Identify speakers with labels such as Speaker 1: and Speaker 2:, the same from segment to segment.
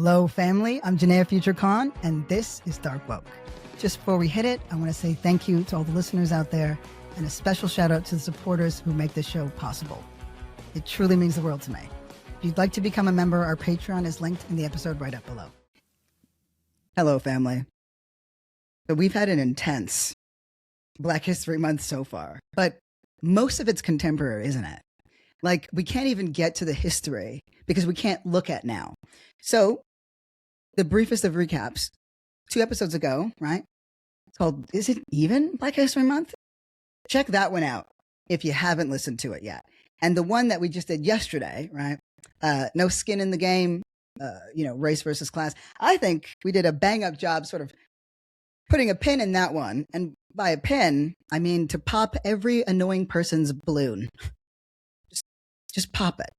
Speaker 1: Hello, family. I'm Janaya Future Khan, and this is Dark Woke. Just before we hit it, I want to say thank you to all the listeners out there, and a special shout out to the supporters who make this show possible. It truly means the world to me. If you'd like to become a member, our Patreon is linked in the episode right up below. Hello, family. So we've had an intense Black History Month so far, but most of it's contemporary, isn't it? Like, we can't even get to the history because we can't look at now. So, the briefest of recaps, 2 episodes ago, right? It's called, is it even Black History Month? Check that one out if you haven't listened to it yet. And the one that we just did yesterday, right? No skin in the game, race versus class. I think we did a bang up job sort of putting a pin in that one. And by a pin, I mean to pop every annoying person's balloon. Just pop it.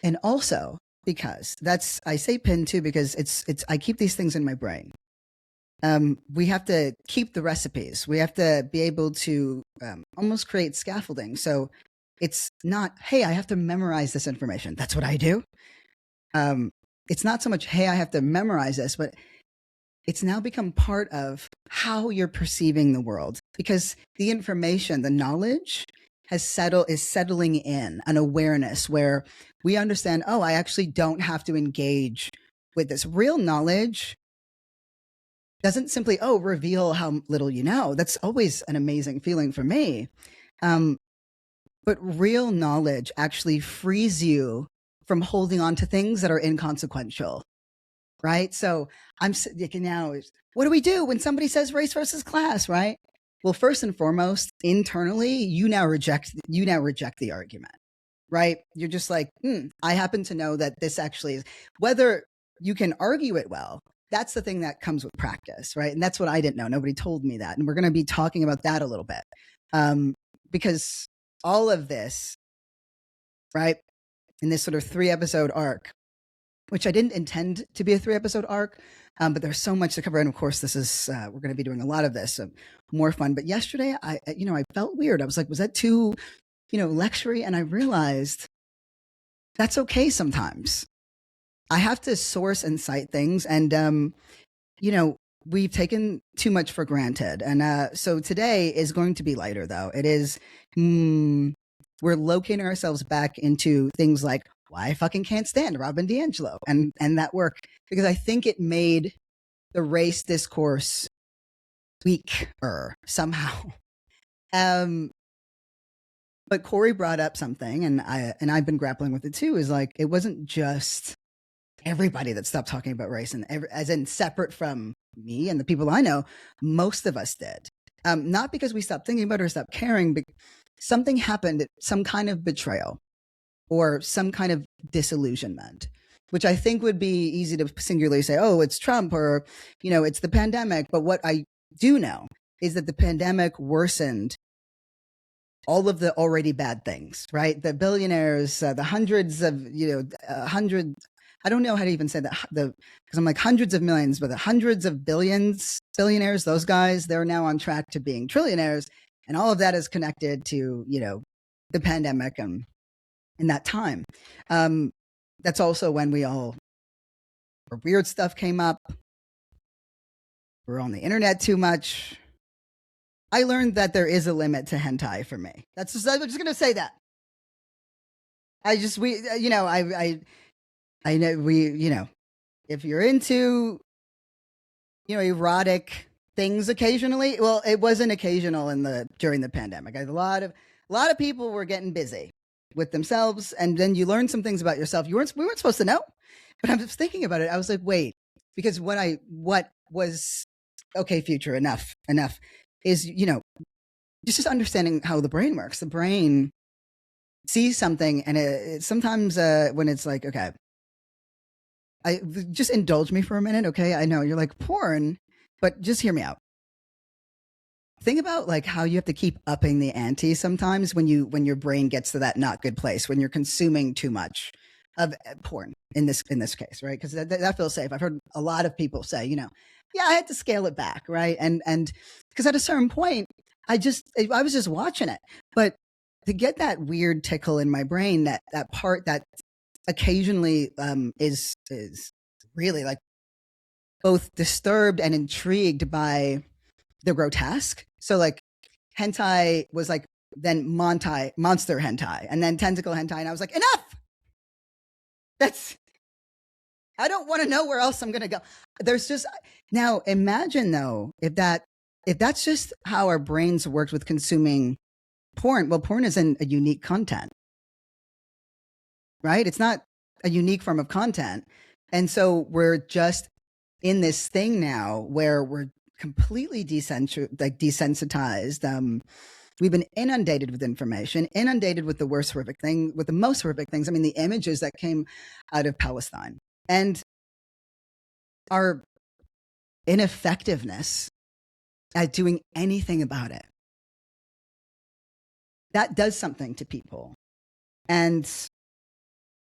Speaker 1: And also, because I say pin too, because I keep these things in my brain. We have to keep the recipes. We have to be able to almost create scaffolding. So it's not, hey, I have to memorize this information. That's what I do. It's not so much, hey, I have to memorize this, but it's now become part of how you're perceiving the world, because the information, the knowledge is settling in an awareness where we understand, oh, I actually don't have to engage with this. Real knowledge doesn't simply, reveal how little you know. That's always an amazing feeling for me. But real knowledge actually frees you from holding on to things that are inconsequential, right? So I'm thinking now, what do we do when somebody says race versus class, right? Well, first and foremost, internally, you now reject the argument, right? You're just like, I happen to know that this actually is, whether you can argue it well, that's the thing that comes with practice, right? And that's what I didn't know. Nobody told me that. And we're going to be talking about that a little bit. Because all of this, right, in this sort of 3-episode arc, which I didn't intend to be a 3-episode arc, but there's so much to cover. And of course, this is, we're going to be doing a lot of this, so more fun. But yesterday, I felt weird. I was like, was that too, lectury? And I realized that's okay sometimes. I have to source and cite things. And, we've taken too much for granted. And so today is going to be lighter, though. It is, we're locating ourselves back into things like, why I fucking can't stand Robin DiAngelo and that work, because I think it made the race discourse weaker somehow. But Corey brought up something, and I've been grappling with it too, is like, it wasn't just everybody that stopped talking about race, and as in separate from me and the people I know, most of us did. Not because we stopped thinking about it or stopped caring, but something happened, some kind of betrayal or some kind of disillusionment, which I think would be easy to singularly say, oh, it's Trump, or, it's the pandemic. But what I do know is that the pandemic worsened all of the already bad things, right? The billionaires, the hundreds of, I don't know how to even say that, because I'm like hundreds of millions, but the hundreds of billionaires, those guys, they're now on track to being trillionaires. And all of that is connected to, the pandemic and in that time. That's also when weird stuff came up. We're on the internet too much. I learned that there is a limit to hentai for me. I'm just going to say that. I know if you're into, erotic things occasionally, well, it wasn't occasional during the pandemic. A lot of people were getting busy with themselves, and then you learn some things about yourself we weren't supposed to know. But I was thinking about it. I was like, wait, because what was okay, future, enough is, just understanding how the brain works. The brain sees something, and it sometimes when it's like, okay, just indulge me for a minute, okay? I know you're like, porn, but just hear me out. Think about like how you have to keep upping the ante sometimes when your brain gets to that not good place, when you're consuming too much of porn in this case, right? Because that feels safe. I've heard a lot of people say, yeah, I had to scale it back, right? And because at a certain point, I was just watching it, but to get that weird tickle in my brain, that part that occasionally is really like both disturbed and intrigued by the grotesque. So like hentai was like then monster hentai, and then tentacle hentai, and I was like, enough. That's I don't want to know where else I'm going to go. There's just now imagine though if that's just how our brains worked with consuming porn. Well, porn isn't a unique content, right? It's not a unique form of content. And so we're just in this thing now where we're completely desensitized. We've been inundated with information, inundated with the most horrific things. I mean, the images that came out of Palestine and our ineffectiveness at doing anything about it. That does something to people. And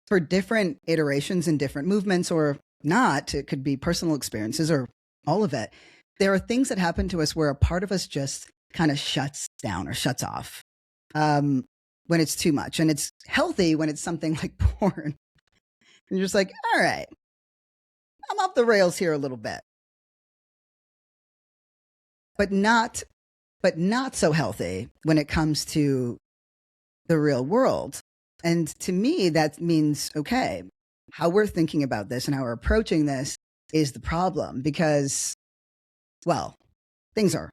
Speaker 1: for different iterations and different movements or not, it could be personal experiences or all of it. There are things that happen to us where a part of us just kind of shuts down or shuts off when it's too much. And it's healthy when it's something like porn. And you're just like, all right, I'm off the rails here a little bit. But not so healthy when it comes to the real world. And to me, that means, okay, how we're thinking about this and how we're approaching this is the problem because, well, things are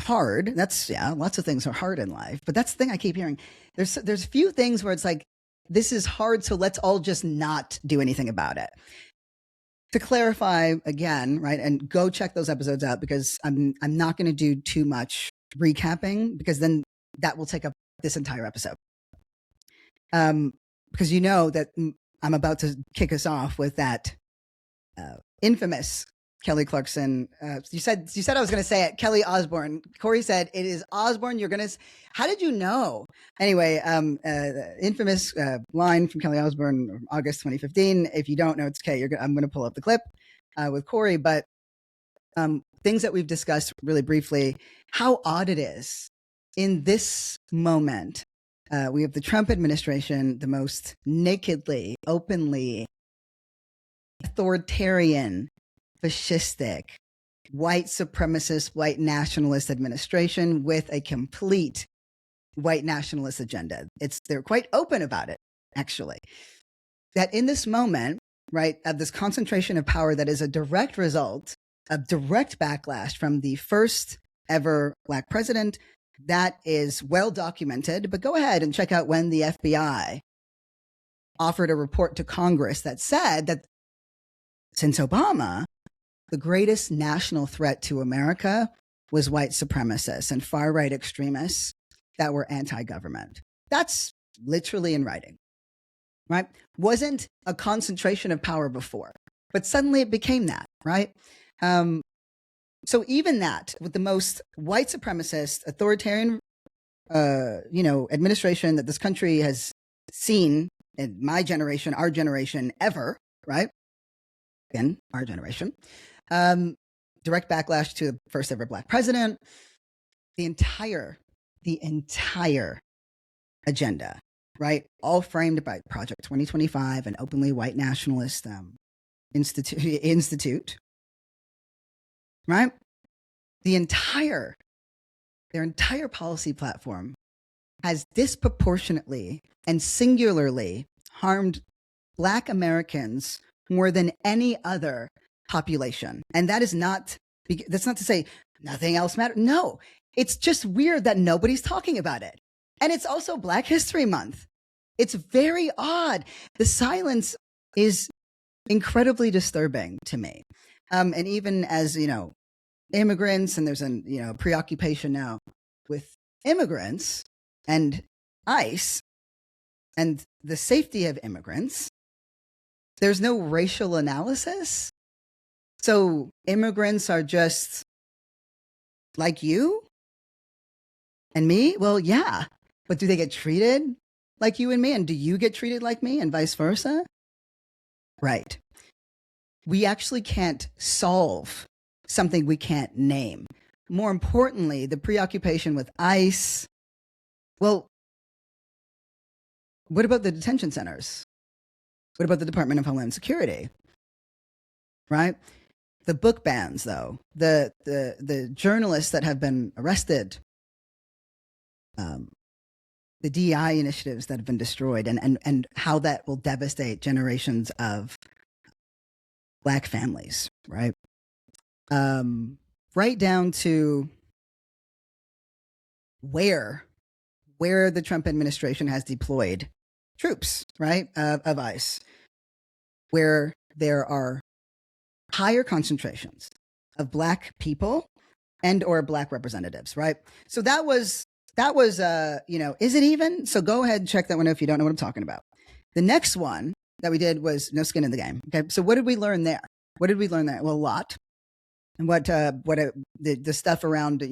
Speaker 1: hard. Lots of things are hard in life, but that's the thing I keep hearing. There's few things where it's like, this is hard, so let's all just not do anything about it. To clarify again, right, and go check those episodes out because I'm not going to do too much recapping because then that will take up this entire episode. Because you know that I'm about to kick us off with that infamous Kelly Clarkson. You said I was going to say it. Kelly Osbourne. Corey said it is Osbourne. You're going to. How did you know? Anyway, infamous line from Kelly Osbourne, August 2015. If you don't know, it's okay. I'm going to pull up the clip with Corey, but things that we've discussed really briefly. How odd it is in this moment. We have the Trump administration, the most nakedly, openly authoritarian, fascistic, white supremacist, white nationalist administration with a complete white nationalist agenda. They're quite open about it, actually. That in this moment, right, of this concentration of power that is a direct result of direct backlash from the first ever Black president, that is well documented. But go ahead and check out when the FBI offered a report to Congress that said that since Obama, the greatest national threat to America was white supremacists and far-right extremists that were anti-government. That's literally in writing, right? Wasn't a concentration of power before, but suddenly it became that, right? So even that, with the most white supremacist, authoritarian, administration that this country has seen in my generation, our generation, ever, right? Again, our generation. Direct backlash to the first ever Black president. The entire agenda, right? All framed by Project 2025, an openly white nationalist institute, right? Their entire policy platform has disproportionately and singularly harmed Black Americans more than any other population. And that's not to say nothing else matters. No, it's just weird that nobody's talking about it. And it's also Black History Month. It's very odd. The silence is incredibly disturbing to me. And even as, immigrants, and there's a preoccupation now with immigrants and ICE and the safety of immigrants, there's no racial analysis. So immigrants are just like you and me? Well, yeah. But do they get treated like you and me? And do you get treated like me and vice versa? Right. We actually can't solve something we can't name. More importantly, the preoccupation with ICE. Well, what about the detention centers? What about the Department of Homeland Security? Right? The book bans, though, the journalists that have been arrested, the DEI initiatives that have been destroyed, and how that will devastate generations of Black families, right? Right down to where the Trump administration has deployed troops, right, of ICE, where there are higher concentrations of Black people and or Black representatives, right? So that was is it even? So go ahead and check that one out if you don't know what I'm talking about. The next one that we did was no skin in the game. Okay, so what did we learn there? What did we learn there? Well, a lot. And the stuff around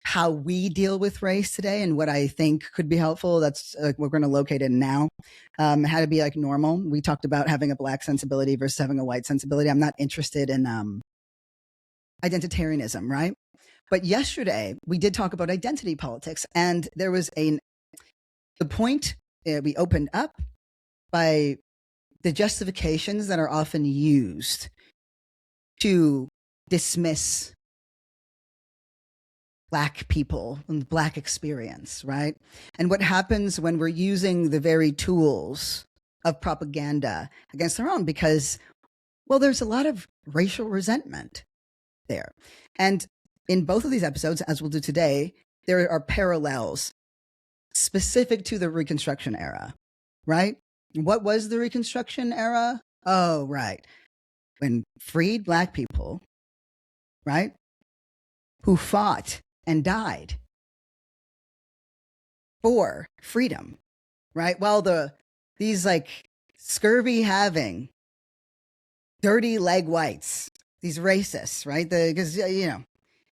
Speaker 1: how we deal with race today and what I think could be helpful. That's we're going to locate it now. How to be like normal. We talked about having a Black sensibility versus having a white sensibility. I'm not interested in identitarianism, right? But yesterday we did talk about identity politics, and there was the point we opened up by the justifications that are often used to dismiss Black people and Black experience, right? And what happens when we're using the very tools of propaganda against our own, because, well, there's a lot of racial resentment there. And in both of these episodes, as we'll do today, there are parallels specific to the Reconstruction era, right? What was the Reconstruction era? Oh, right. When freed Black people, right, who fought and died for freedom, right? Well, these like scurvy having, dirty leg whites, these racists, right? Because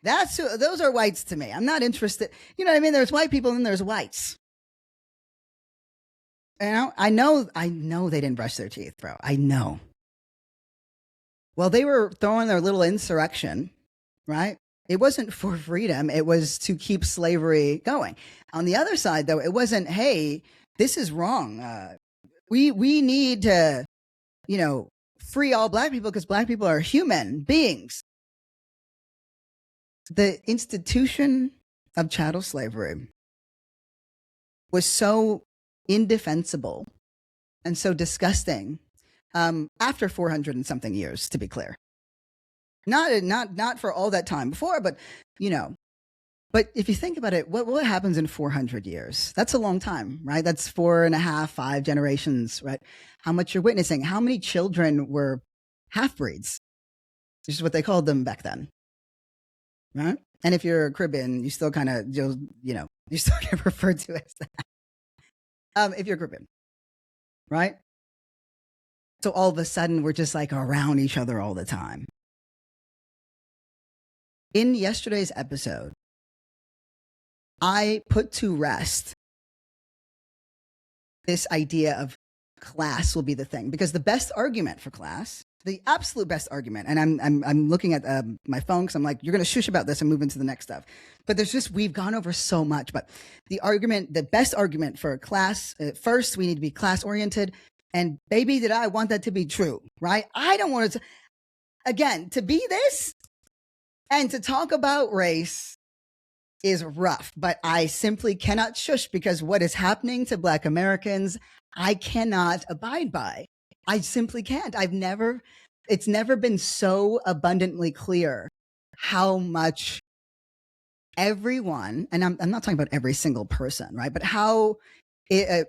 Speaker 1: those are whites to me. I'm not interested. You know what I mean? There's white people and there's whites. I know they didn't brush their teeth, bro. I know. Well, they were throwing their little insurrection, right? It wasn't for freedom. It was to keep slavery going. On the other side, though, it wasn't, hey, this is wrong. We need to, free all Black people because Black people are human beings. The institution of chattel slavery was so indefensible and so disgusting after 400 and something years, to be clear. Not for all that time before, but but if you think about it, what happens in 400 years? That's a long time, right? That's 4.5, 5 generations, right? How much you're witnessing? How many children were half-breeds? Which is what they called them back then, right? And if you're Caribbean, you still kind of you still get referred to as that. If you're Caribbean, right? So all of a sudden, we're just like around each other all the time. In yesterday's episode, I put to rest this idea of class will be the thing, because the best argument for class, the absolute best argument, and I'm looking at my phone because I'm like, you're going to shush about this and move into the next stuff. But we've gone over so much. But the best argument for class, first, we need to be class oriented. And baby, did I want that to be true, right? I don't want it to, again, to be this and to talk about race is rough, but I simply cannot shush, because what is happening to Black Americans, I cannot abide by. I simply can't. It's never been so abundantly clear how much everyone, and I'm not talking about every single person, right? But how the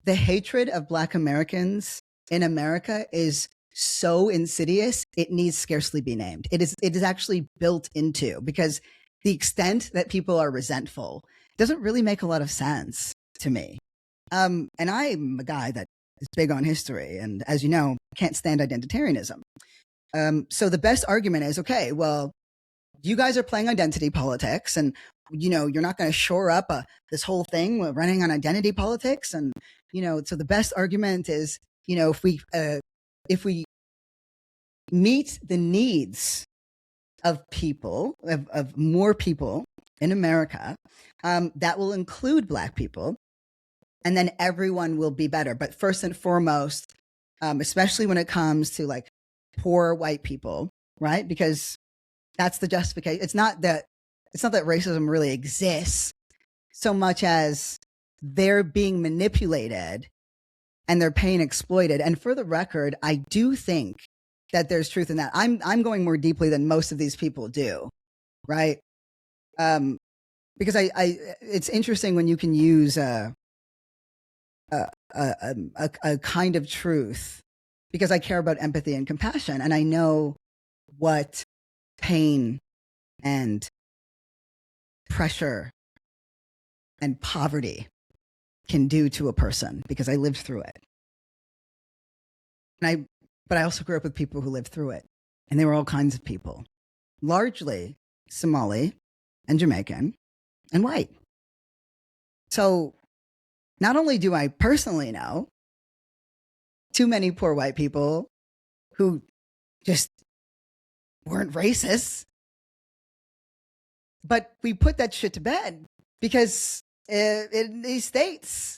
Speaker 1: hatred of Black Americans in America is so insidious, it needs scarcely be named. It is actually built into, because the extent that people are resentful doesn't really make a lot of sense to me. And I'm a guy that is big on history, and as you know, can't stand identitarianism. So the best argument is, okay, well, you guys are playing identity politics, and you're not going to shore up this whole thing running on identity politics, and so the best argument is, if we meet the needs of people, of more people in America, that will include Black people, and then everyone will be better. But first and foremost, especially when it comes to like poor white people, right? Because that's the justification. It's not that racism really exists so much as they're being manipulated and they're paying exploited. And for the record, I do think that there's truth in that. I'm going more deeply than most of these people do, right? Because I it's interesting when you can use a kind of truth, because I care about empathy and compassion, and I know what pain and pressure and poverty can do to a person because I lived through it. But I also grew up with people who lived through it, and they were all kinds of people, largely Somali and Jamaican and white. So not only do I personally know too many poor white people who just weren't racist, but we put that shit to bed because in these states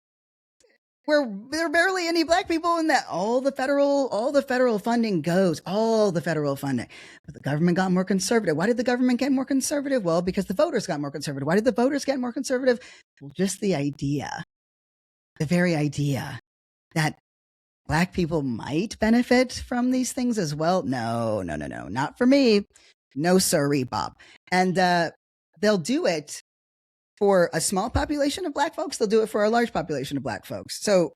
Speaker 1: where there are barely any black people, and that all the federal funding goes, all the federal funding. But the government got more conservative. Why did the government get more conservative? Well, because the voters got more conservative. Why did the voters get more conservative? Well, just the very idea that black people might benefit from these things as well. No, not for me. No, sorry, Bob. And they'll do it for a small population of black folks. They'll do it for a large population of black folks. So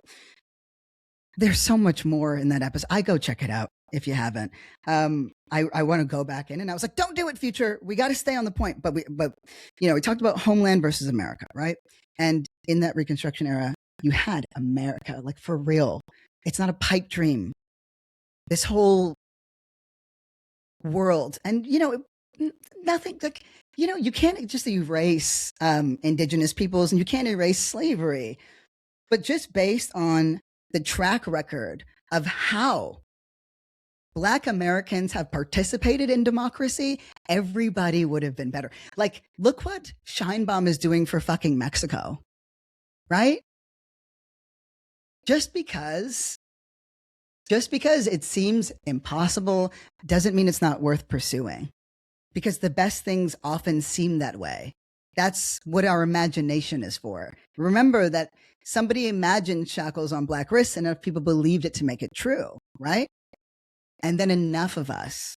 Speaker 1: there's so much more in that episode. I go check it out if you haven't. I want to go back in, and I was like, don't do it, Future. We got to stay on the point. But we talked about Homeland versus America, right? And in that Reconstruction era, you had America, like for real. It's not a pipe dream. This whole world, and nothing like, you can't just erase indigenous peoples, and you can't erase slavery, but just based on the track record of how Black Americans have participated in democracy, everybody would have been better. Like, look what Scheinbaum is doing for fucking Mexico, right? Just because it seems impossible doesn't mean it's not worth pursuing, because the best things often seem that way. That's what our imagination is for. Remember that somebody imagined shackles on black wrists, and enough people believed it to make it true, right? And then enough of us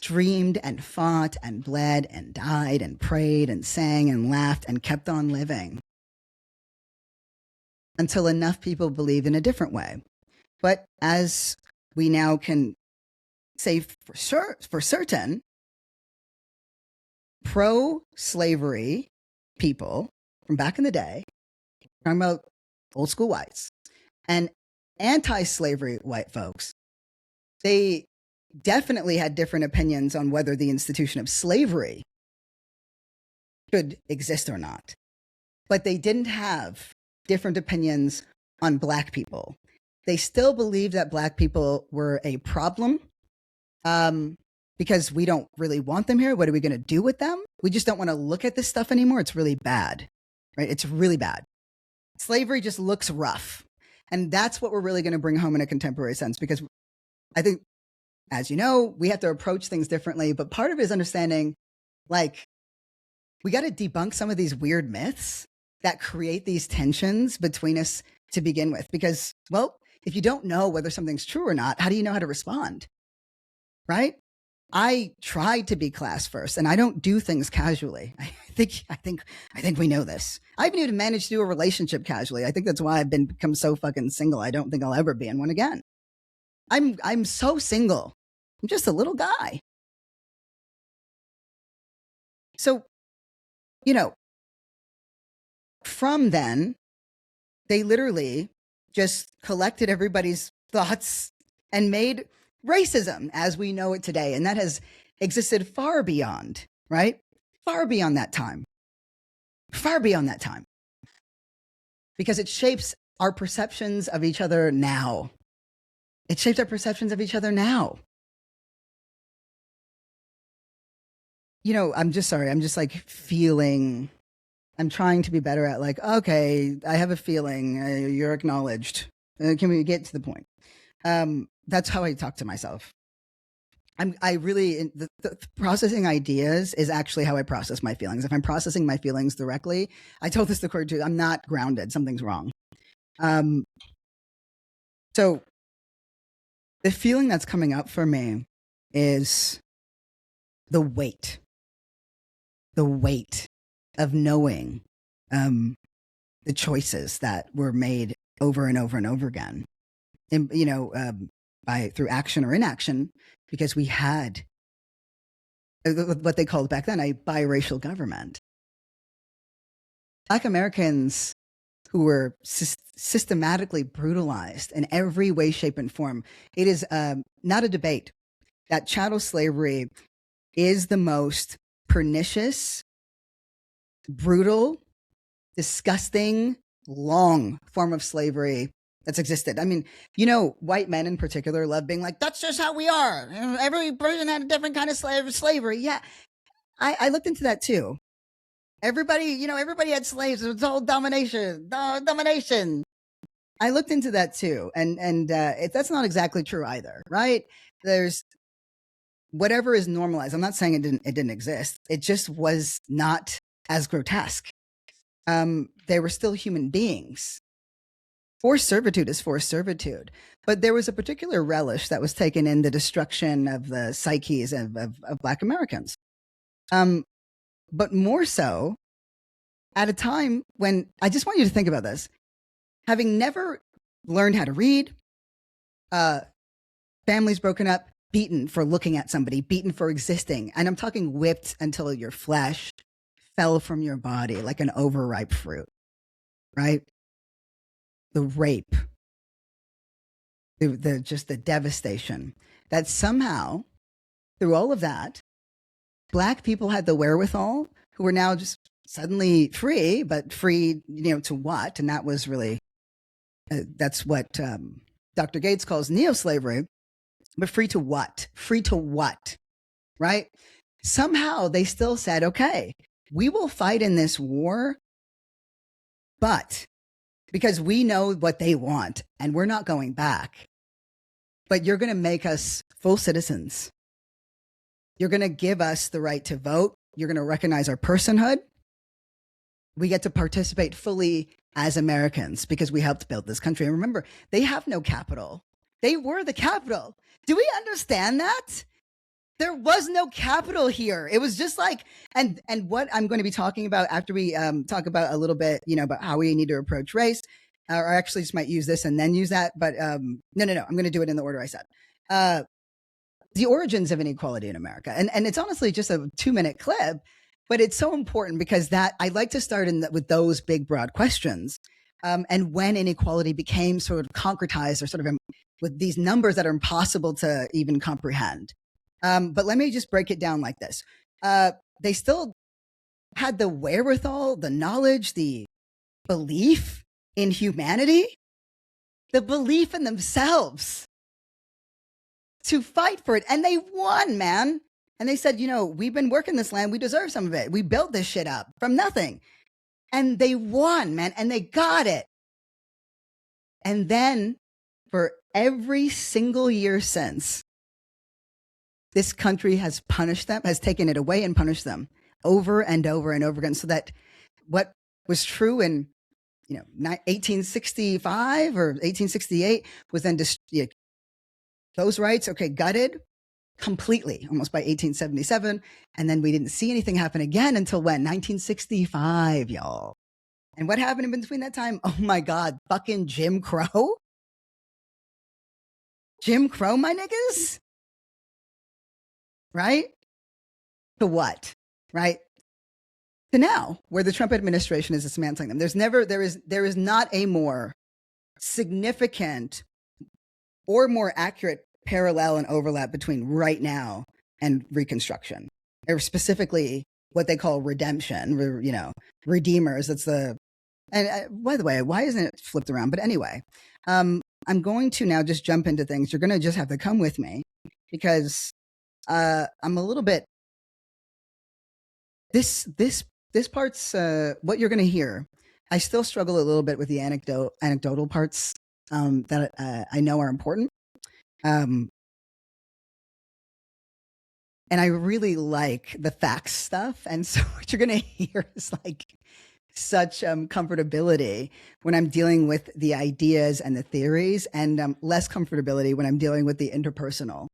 Speaker 1: dreamed and fought and bled and died and prayed and sang and laughed and kept on living until enough people believed in a different way. But as we now can say for certain, pro-slavery people from back in the day, talking about old school whites, and anti-slavery white folks, they definitely had different opinions on whether the institution of slavery should exist or not. But they didn't have different opinions on black people. They still believed that black people were a problem because we don't really want them here. What are we going to do with them? We just don't want to look at this stuff anymore. It's really bad, right? It's really bad. Slavery just looks rough. And that's what we're really going to bring home in a contemporary sense, because I think, as you know, we have to approach things differently. But part of it is understanding, like, we got to debunk some of these weird myths that create these tensions between us to begin with. Because, well, if you don't know whether something's true or not, how do you know how to respond? Right? I try to be class first, and I don't do things casually. I think we know this. I haven't even managed to do a relationship casually. I think that's why I've become so fucking single. I don't think I'll ever be in one again. I'm so single. I'm just a little guy. So, from then, they literally just collected everybody's thoughts and made racism as we know it today. And that has existed far beyond, right? Far beyond that time. Far beyond that time. Because it shapes our perceptions of each other now. It shapes our perceptions of each other now. I'm just like feeling, I'm trying to be better at, like, okay, I have a feeling, you're acknowledged. Can we get to the point? That's how I talk to myself. I really the processing ideas is actually how I process my feelings. If I'm processing my feelings directly, I told this to Corey too. I'm not grounded. Something's wrong. Um, so the feeling that's coming up for me is the weight of knowing the choices that were made over and over and over again, and by through action or inaction, because we had what they called back then a biracial government. Black Americans who were systematically brutalized in every way, shape, and form. It is not a debate that chattel slavery is the most pernicious, brutal, disgusting, long form of slavery that's existed. I mean, white men in particular love being like, that's just how we are. Every person had a different kind of slavery. Yeah, I looked into that too. Everybody had slaves. It was all domination. I looked into that too, and that's not exactly true either, right? There's whatever is normalized. I'm not saying it didn't exist. It just was not as grotesque. They were still human beings. Forced servitude is forced servitude, but there was a particular relish that was taken in the destruction of the psyches of Black Americans. But more so at a time when I just want you to think about this. Having never learned how to read, families broken up, beaten for looking at somebody, beaten for existing. And I'm talking whipped until your flesh fell from your body like an overripe fruit, right? The rape, just the devastation that somehow through all of that, Black people had the wherewithal who were now just suddenly free, but free, to what? And that was really, that's what Dr. Gates calls neo-slavery, but free to what? Free to what? Right? Somehow they still said, okay, we will fight in this war, but because we know what they want and we're not going back, but you're going to make us full citizens. You're going to give us the right to vote. You're going to recognize our personhood. We get to participate fully as Americans because we helped build this country. And remember, they have no capital. They were the capital. Do we understand that? There was no capital here. It was just like, and what I'm going to be talking about after we talk about a little bit, about how we need to approach race, or actually just might use this and then use that. But no, I'm going to do it in the order I said. The origins of inequality in America. And it's honestly just a 2-minute clip, but it's so important because I like to start with those big, broad questions. And when inequality became sort of concretized or sort of with these numbers that are impossible to even comprehend. But let me just break it down like this. They still had the wherewithal, the knowledge, the belief in humanity, the belief in themselves to fight for it. And they won, man. And they said, we've been working this land. We deserve some of it. We built this shit up from nothing. And they won, man. And they got it. And then for every single year since, this country has punished them, has taken it away and punished them over and over and over again. So that what was true in 1865 or 1868 was then those rights, okay, gutted completely, almost by 1877. And then we didn't see anything happen again until when? 1965, y'all. And what happened in between that time? Oh my God, fucking Jim Crow? Jim Crow, my niggas? Right? To what? Right? To now, where the Trump administration is dismantling them. There is not a more significant or more accurate parallel and overlap between right now and Reconstruction, or specifically what they call redemption, redeemers. That's by the way, why isn't it flipped around? But anyway, I'm going to now just jump into things. You're going to just have to come with me because I'm a little bit, this part's what you're going to hear. I still struggle a little bit with the anecdotal parts that I know are important. And I really like the facts stuff. And so what you're going to hear is like such comfortability when I'm dealing with the ideas and the theories, and less comfortability when I'm dealing with the interpersonal,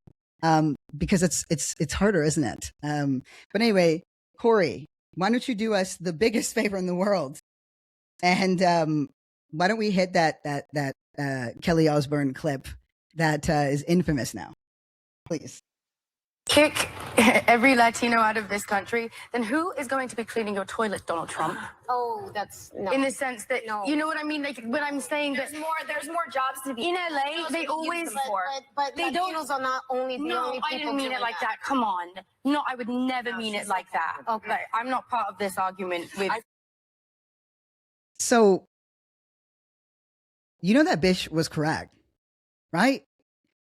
Speaker 1: because it's harder, isn't it? But anyway, Corey, why don't you do us the biggest favor in the world, and why don't we hit that Kelly Osbourne clip that is infamous now, please?
Speaker 2: Kick every Latino out of this country, then who is going to be cleaning your toilet, Donald Trump?
Speaker 3: Oh, that's no.
Speaker 2: In the sense that, no. You know what I mean? Like, when I'm saying
Speaker 3: there's more jobs to be
Speaker 2: in LA, they always
Speaker 3: but
Speaker 2: they
Speaker 3: Latinos are not only the only people.
Speaker 2: I didn't mean it like that. Come on. No, I would never mean it like that. Okay. Like, I'm not part of this argument with.
Speaker 1: So, you know that bitch was correct, right?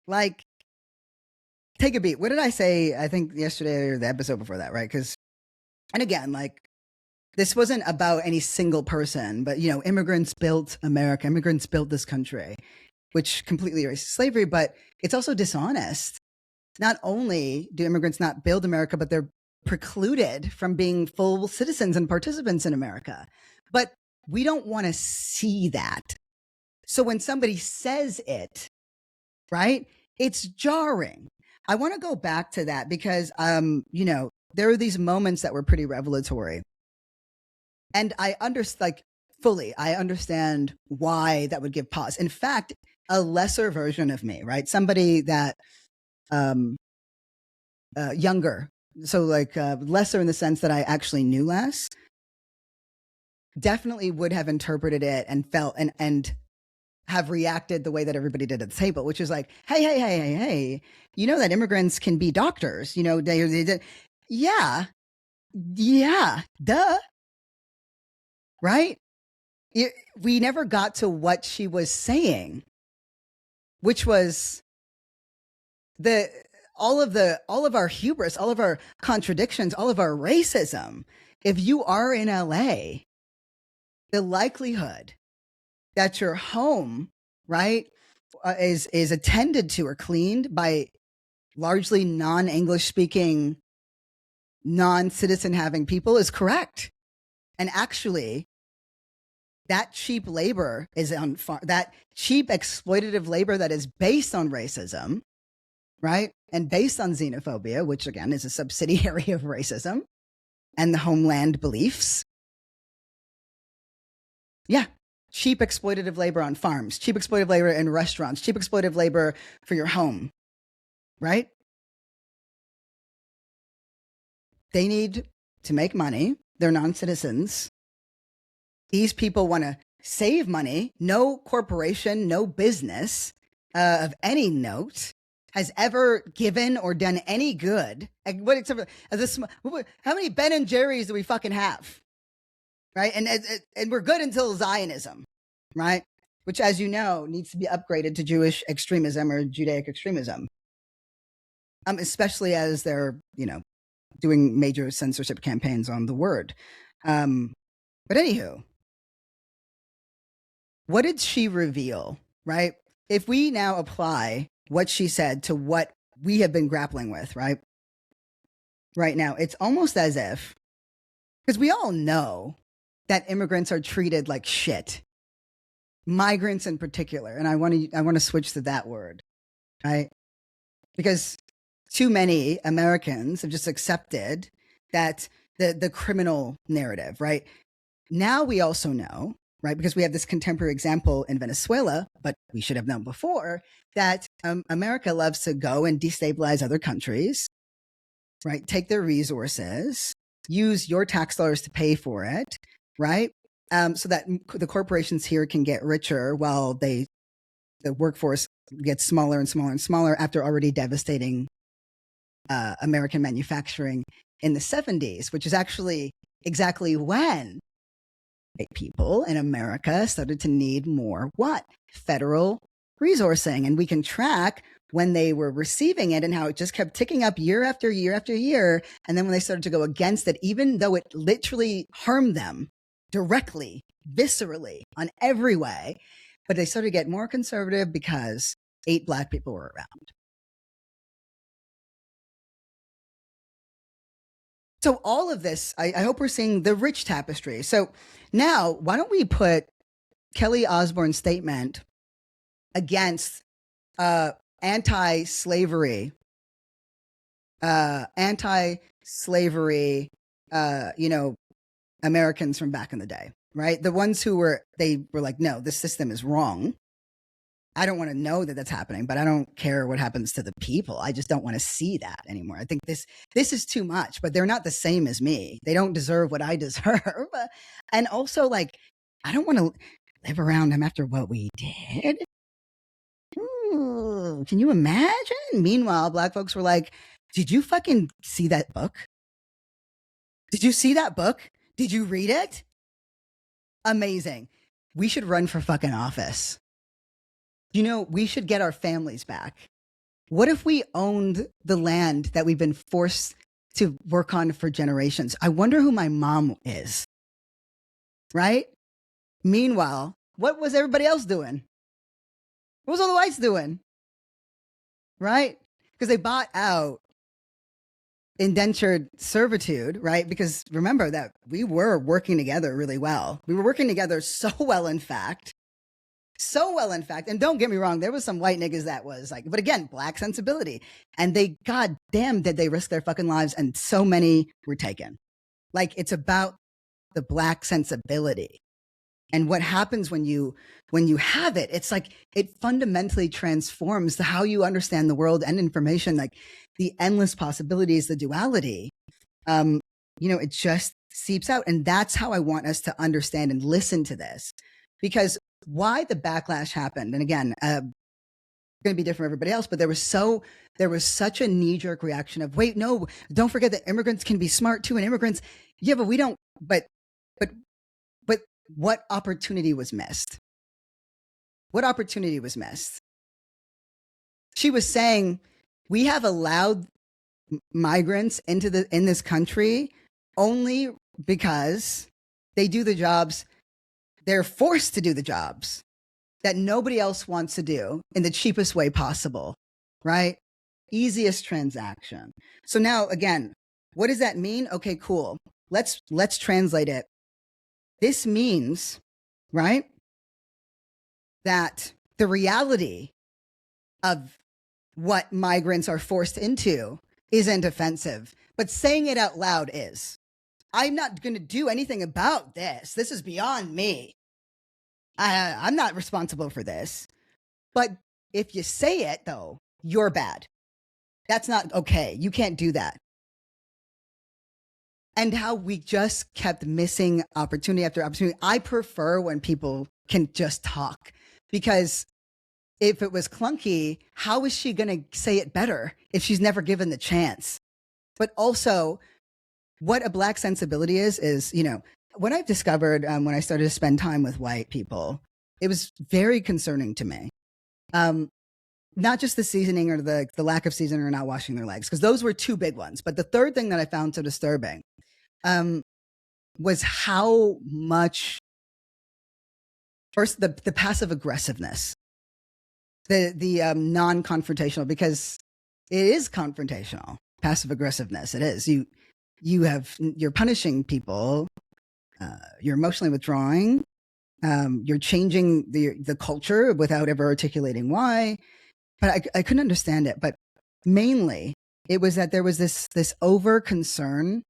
Speaker 1: Like, take a beat. What did I say? I think yesterday or the episode before that, right? Because, and again, like, this wasn't about any single person, but, you know, immigrants built America. Immigrants built this country, which completely erases slavery, but it's also dishonest. Not only do immigrants not build America, but they're precluded from being full citizens and participants in America. But we don't want to see that. So when somebody says it, right, it's jarring. I want to go back to that because, you know, there are these moments that were pretty revelatory. And I understand, fully, I understand why that would give pause. In fact, a lesser version of me, right? Somebody that, younger, so lesser in the sense that I actually knew less, definitely would have interpreted it and felt and have reacted the way that everybody did at the table, which is like, hey, you know that immigrants can be doctors, you know, they yeah, duh, right? We never got to what she was saying, which was all of our hubris, all of our contradictions, all of our racism. If you are in LA, the likelihood that your home, right, is attended to or cleaned by largely non-English speaking, non-citizen having people is correct. And actually, that cheap labor is that cheap exploitative labor that is based on racism, right, and based on xenophobia, which again is a subsidiary of racism and the homeland beliefs. Yeah. Cheap exploitative labor on farms, cheap exploitative labor in restaurants, cheap exploitative labor for your home, right? They need to make money. They're non-citizens. These people want to save money. No corporation, no business of any note has ever given or done any good. How many Ben and Jerry's do we fucking have? Right? And we're good until Zionism, right? Which, as you know, needs to be upgraded to Jewish extremism or Judaic extremism. Especially as they're, you know, doing major censorship campaigns on the word. But anywho, what did she reveal, right? If we now apply what she said to what we have been grappling with, right? Right now, it's almost as if, because we all know that immigrants are treated like shit. Migrants in particular. And I want to switch to that word, right? Because too many Americans have just accepted that the criminal narrative, right? Now we also know, right, because we have this contemporary example in Venezuela, but we should have known before, that America loves to go and destabilize other countries, right? Take their resources, use your tax dollars to pay for it, right? So that the corporations here can get richer while the workforce gets smaller and smaller and smaller after already devastating American manufacturing in the 70s, which is actually exactly when people in America started to need more what? Federal resourcing. And we can track when they were receiving it and how it just kept ticking up year after year after year. And then when they started to go against it, even though it literally harmed them directly, viscerally, on every way, but they started to get more conservative because 8 Black people were around. So all of this, I hope we're seeing the rich tapestry. So now, why don't we put Kelly Osbourne's statement against anti-slavery, Americans from back in the day, right? The ones who were like, no, this system is wrong. I don't want to know that that's happening, but I don't care what happens to the people. I just don't want to see that anymore. I think this is too much, but they're not the same as me. They don't deserve what I deserve. And also, like, I don't want to live around them after what we did. Ooh, can you imagine? Meanwhile, Black folks were like, did you fucking see that book? Did you see that book? Did you read it? Amazing. We should run for fucking office. You know, we should get our families back. What if we owned the land that we've been forced to work on for generations? I wonder who my mom is. Right? Meanwhile, what was everybody else doing? What was all the whites doing? Right? Because they bought out indentured servitude, right? Because remember that we were working together really well. We were working together so well, in fact. And don't get me wrong, there was some white niggas that was like, but again, Black sensibility. And they, god damn, did they risk their fucking lives, and so many were taken. Like, it's about the Black sensibility. And what happens when you have it, it's like it fundamentally transforms how you understand the world and information, like the endless possibilities, the duality. It just seeps out. And that's how I want us to understand and listen to this. Because why the backlash happened, and again, going to be different for everybody else, but there was such a knee-jerk reaction of, wait, no, don't forget that immigrants can be smart too, and immigrants, yeah, but we don't, but what opportunity was missed? What opportunity was missed? She was saying, we have allowed migrants in this country only because they do the jobs, they're forced to do the jobs that nobody else wants to do in the cheapest way possible, right? Easiest transaction. So now, again, what does that mean? Okay, cool. Let's translate it. This means, right, that the reality of what migrants are forced into isn't offensive, but saying it out loud is. I'm not going to do anything about this. This is beyond me. I'm not responsible for this. But if you say it, though, you're bad. That's not okay. You can't do that. And how we just kept missing opportunity after opportunity. I prefer when people can just talk, because if it was clunky, how is she going to say it better if she's never given the chance? But also, what a Black sensibility is, what I've discovered when I started to spend time with white people, it was very concerning to me. Not just the seasoning or the lack of seasoning or not washing their legs, because those were 2 big ones. But the third thing that I found so disturbing was how much, first, the passive aggressiveness, the non-confrontational, because it is confrontational, passive aggressiveness. It is. You're punishing people. You're emotionally withdrawing. You're changing the culture without ever articulating why. But I couldn't understand it. But mainly, it was that there was this over concern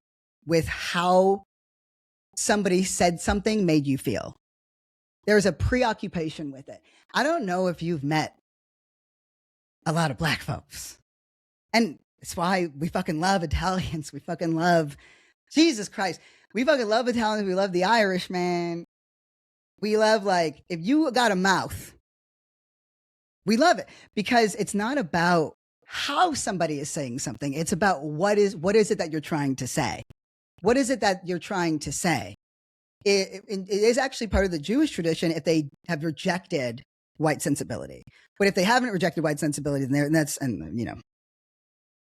Speaker 1: with how somebody said something made you feel. There's a preoccupation with it. I don't know if you've met a lot of Black folks. And it's why we fucking love Italians. We fucking love, Jesus Christ. We fucking love Italians. We love the Irish, man. We love, like, if you got a mouth, we love it, because it's not about how somebody is saying something. It's about what is it that you're trying to say? What is it that you're trying to say? It is actually part of the Jewish tradition if they have rejected white sensibility. But if they haven't rejected white sensibility, then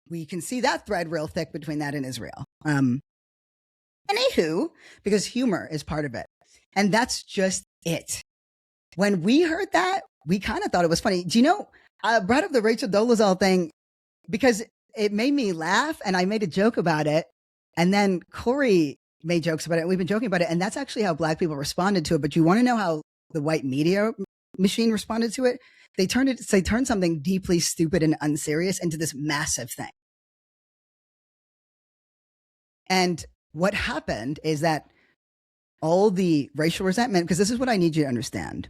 Speaker 1: we can see that thread real thick between that and Israel. Anywho, because humor is part of it. And that's just it. when we heard that, we kind of thought it was funny. Do you know, I brought up the Rachel Dolezal thing because it made me laugh and I made a joke about it. And then Corey made jokes about it. We've been joking about it. And that's actually how Black people responded to it. But you want to know how the white media machine responded to it? They turned something deeply stupid and unserious into this massive thing. And what happened is that all the racial resentment, because this is what I need you to understand.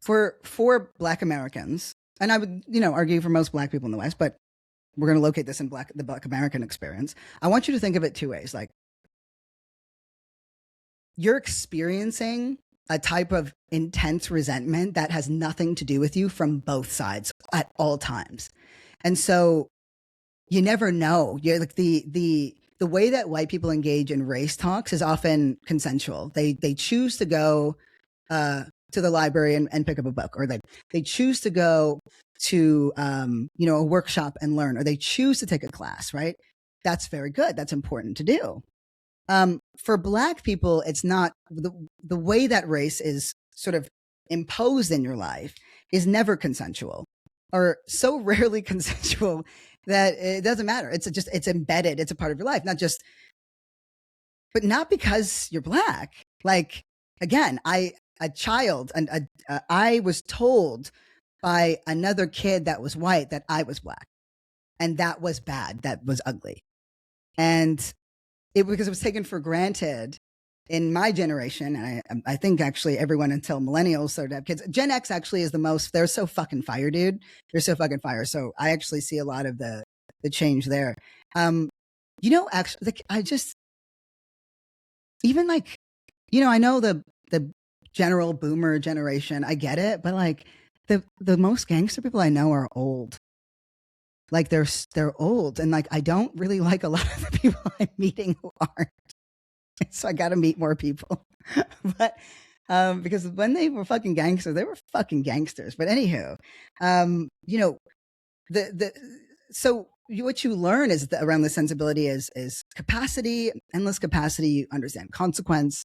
Speaker 1: For Black Americans, and I would, argue for most Black people in the West, but we're going to locate this in the Black American experience. I want you to think of it two ways. Like, you're experiencing a type of intense resentment that has nothing to do with you from both sides at all times. And so you never know. You're like the way that white people engage in race talks is often consensual. They choose to go to the library and pick up a book, or they choose to go to a workshop and learn, or they choose to take a class, right? That's very good. That's important to do. For Black people, it's not the way that race is sort of imposed in your life is never consensual, or so rarely consensual that it doesn't matter. It's embedded. It's a part of your life, but not because you're Black. Like, again, I was told by another kid that was white that I was Black, and that was bad. That was ugly. And because it was taken for granted in my generation. And I think actually everyone until millennials started to have kids. Gen X actually is the most, they're so fucking fire, dude. They're so fucking fire. So I actually see a lot of the change there. Actually, like, I just, even like, I know the general boomer generation, I get it, but like the most gangster people I know are old. Like they're old, and like I don't really like a lot of the people I'm meeting who aren't. So I got to meet more people. But because when they were fucking gangsters, they were fucking gangsters. But anywho, so what you learn is that around the sensibility is capacity, endless capacity. You understand consequence,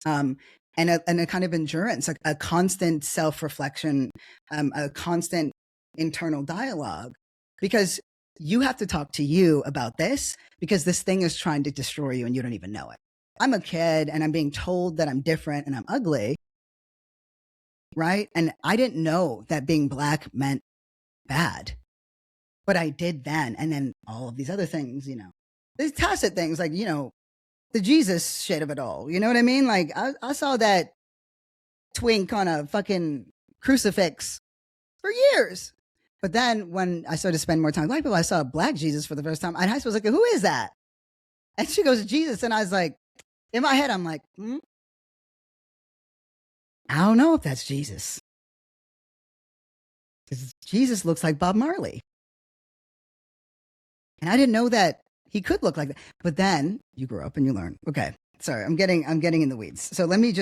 Speaker 1: and a kind of endurance, a constant self-reflection, a constant internal dialogue. Because you have to talk to you about this, because this thing is trying to destroy you and you don't even know it. I'm a kid and I'm being told that I'm different and I'm ugly, right? And I didn't know that being Black meant bad, but I did then. And then all of these other things, these tacit things, like, the Jesus shit of it all. You know what I mean? Like I saw that twink on a fucking crucifix for years. But then when I started to spend more time with Black people, I saw a Black Jesus for the first time. And I was like, who is that? And she goes, Jesus. And I was like, in my head, I'm like, I don't know if that's Jesus. Because Jesus looks like Bob Marley. And I didn't know that he could look like that. But then you grow up and you learn. Okay. Sorry, I'm getting in the weeds. So let me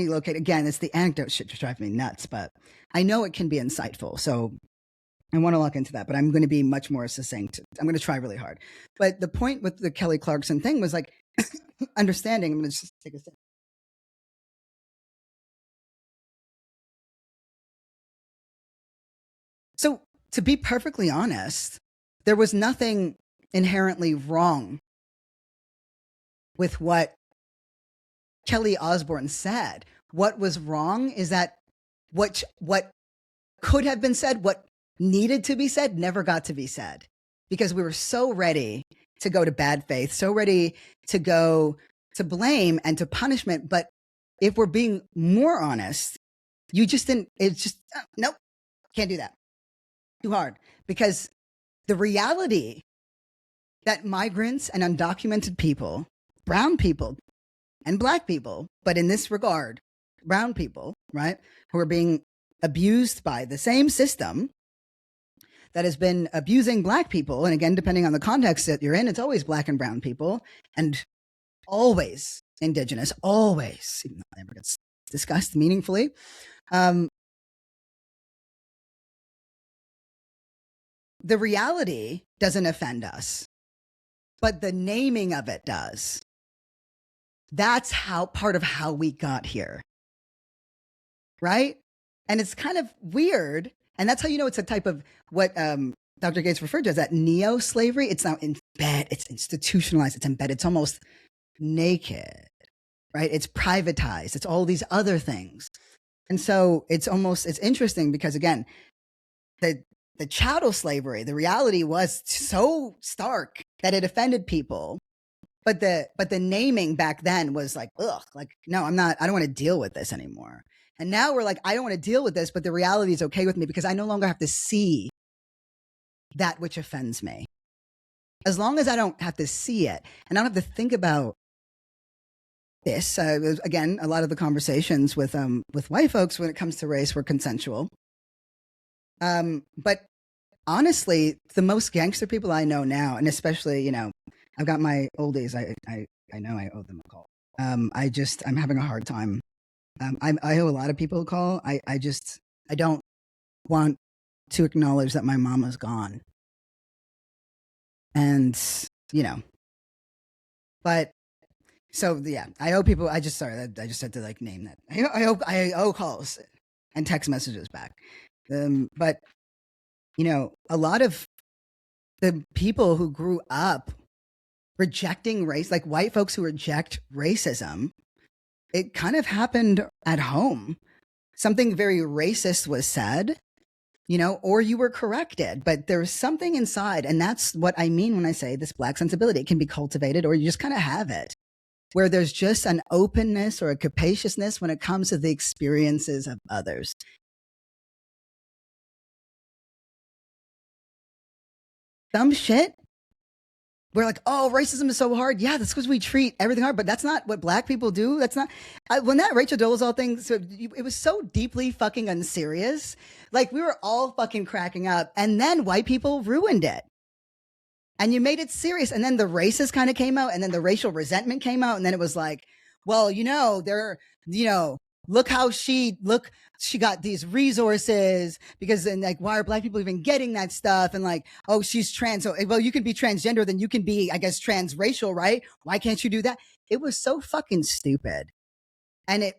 Speaker 1: locate again. It's the anecdote shit to drive me nuts, but I know it can be insightful. So I want to look into that, but I'm going to be much more succinct. I'm going to try really hard. But the point with the Kelly Clarkson thing was like understanding. I'm going to just take a sip. So to be perfectly honest, there was nothing inherently wrong with what Kelly Osbourne said. What was wrong is that what could have been said, what needed to be said, never got to be said, because we were so ready to go to bad faith, so ready to go to blame and to punishment. But if we're being more honest, you just didn't, it's just, nope, can't do that. Too hard. Because the reality that migrants and undocumented people, brown people and Black people, but in this regard, brown people, right, who are being abused by the same system that has been abusing Black people. And again, depending on the context that you're in, it's always Black and brown people, and always Indigenous, always, even though it never gets discussed meaningfully. The reality doesn't offend us, but the naming of it does. That's how part of how we got here. right? And it's kind of weird. And that's how you know it's a type of what Dr. Gates referred to as that neo-slavery. It's now embed, it's institutionalized, it's embedded, it's almost naked, right? It's privatized, it's all these other things. And so it's interesting because again, the chattel slavery, the reality was so stark that it offended people. But the naming back then was like, ugh, like, no, I don't want to deal with this anymore. And now we're like, I don't want to deal with this, but the reality is okay with me because I no longer have to see that which offends me. As long as I don't have to see it and I don't have to think about this. Again, a lot of the conversations with white folks when it comes to race were consensual. But honestly, the most gangster people I know now, and especially, you know, I've got my oldies. I know I owe them a call. I'm having a hard time. I owe a lot of people a call. I don't want to acknowledge that my mama's gone. And, you know, but so yeah, I owe people, I just had to like name that. I owe calls and text messages back. But, you know, a lot of the people who grew up rejecting race, like white folks who reject racism, it kind of happened at home. Something very racist was said, you know, or you were corrected, but there's something inside. And that's what I mean when I say this Black sensibility. It can be cultivated or you just kind of have it, where there's just an openness or a capaciousness when it comes to the experiences of others. Some shit, we're like, oh, racism is so hard. Yeah, that's because we treat everything hard, but that's not what Black people do. That's not, when that Rachel Dolezal thing, so it was so deeply fucking unserious. Like we were all fucking cracking up and then white people ruined it. And you made it serious. And then the races kind of came out and then the racial resentment came out. And then it was like, well, you know, look how she got these resources because then like, why are Black people even getting that stuff? And like, oh, she's trans. So, well, you can be transgender, then you can be, I guess, transracial, right? Why can't you do that? It was so fucking stupid. And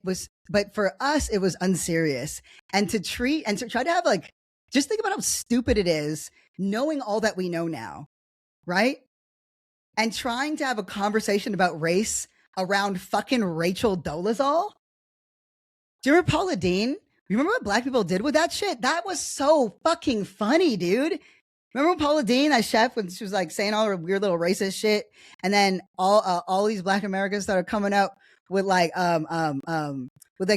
Speaker 1: but for us, it was unserious. And to try to have like, just think about how stupid it is knowing all that we know now, right? And trying to have a conversation about race around fucking Rachel Dolezal. Do you remember Paula Deen? You remember what Black people did with that shit? That was so fucking funny, dude. Remember when Paula Deen, that chef, when she was like saying all her weird little racist shit, and then all these Black Americans started coming out with like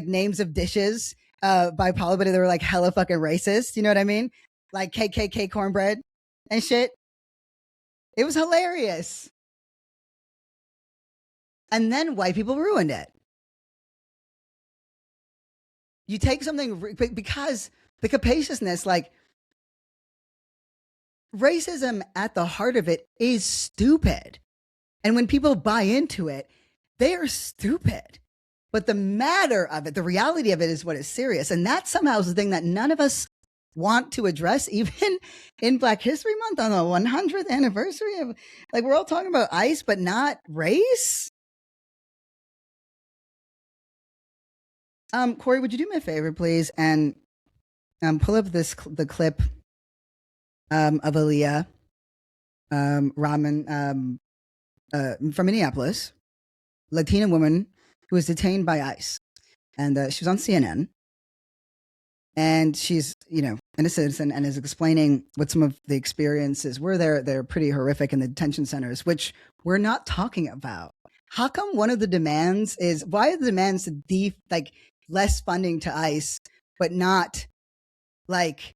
Speaker 1: names of dishes by Paula, but they were like hella fucking racist. You know what I mean? Like KKK cornbread and shit. It was hilarious. And then white people ruined it. You take something because the capaciousness, like racism at the heart of it is stupid. And when people buy into it, they are stupid. But the matter of it, the reality of it is what is serious. And that somehow is the thing that none of us want to address, even in Black History Month on the 100th anniversary of, like, we're all talking about ICE, but not race. Corey, would you do me a favor, please, and pull up the clip of Aaliyah Rahman from Minneapolis, Latina woman who was detained by ICE, and she was on CNN, and she's, you know, an citizen and is explaining what some of the experiences were there. They're pretty horrific in the detention centers, which we're not talking about. How come one of the demands is, why are the demands to less funding to ICE, but not like,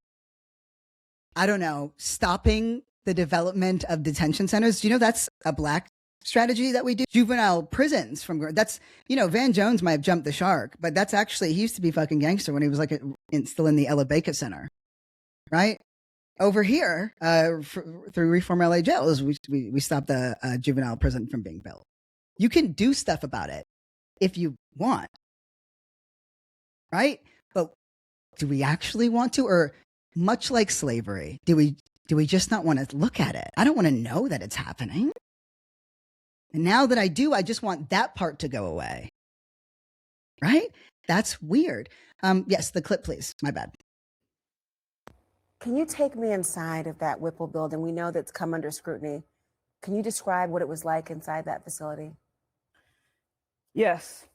Speaker 1: I don't know, stopping the development of detention centers? Do you know that's a Black strategy that we do? Juvenile prisons that's, you know, Van Jones might have jumped the shark, but that's actually, he used to be fucking gangster when he was like still in the Ella Baker Center, right? Over here, through Reform LA jails, we stopped the juvenile prison from being built. You can do stuff about it if you want. Right? But do we actually want to? Or much like slavery, do we just not want to look at it? I don't want to know that it's happening. And now that I do, I just want that part to go away. Right? That's weird. Yes, the clip, please. My bad.
Speaker 4: Can you take me inside of that Whipple building? We know that's come under scrutiny. Can you describe what it was like inside that facility?
Speaker 5: Yes.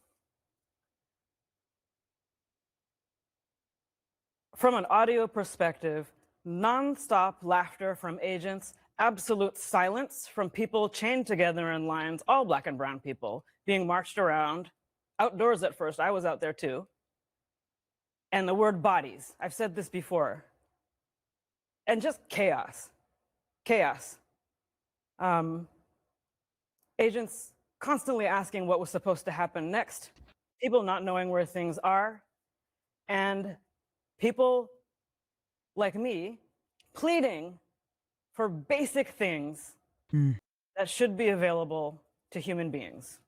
Speaker 5: From an audio perspective, nonstop laughter from agents, absolute silence from people chained together in lines, all Black and brown people, being marched around, outdoors at first. I was out there too. And the word bodies. I've said this before. And just chaos. Chaos. Agents constantly asking what was supposed to happen next, people not knowing where things are, and people like me pleading for basic things that should be available to human beings,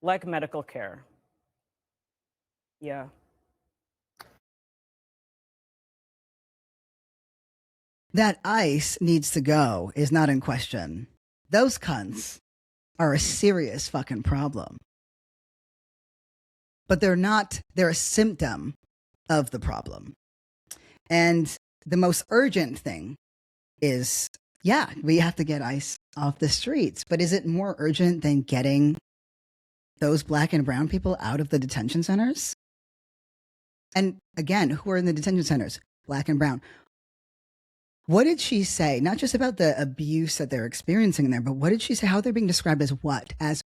Speaker 5: like medical care. Yeah.
Speaker 1: That ICE needs to go is not in question. Those cunts are a serious fucking problem. But they're a symptom of the problem. And the most urgent thing is, yeah, we have to get ICE off the streets. But is it more urgent than getting those Black and brown people out of the detention centers? And again, who are in the detention centers? Black and brown. What did she say? Not just about the abuse that they're experiencing in there, but what did she say? How they're being described as what? As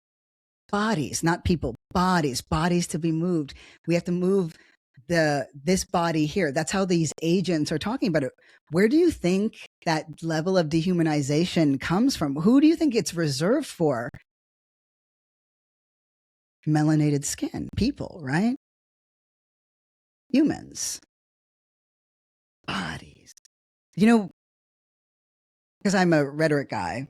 Speaker 1: bodies, not people, bodies to be moved. We have to move this body here. That's how these agents are talking about it. Where do you think that level of dehumanization comes from? Who do you think it's reserved for? Melanated skin, people, right? Humans. Bodies. You know, because I'm a rhetoric guy,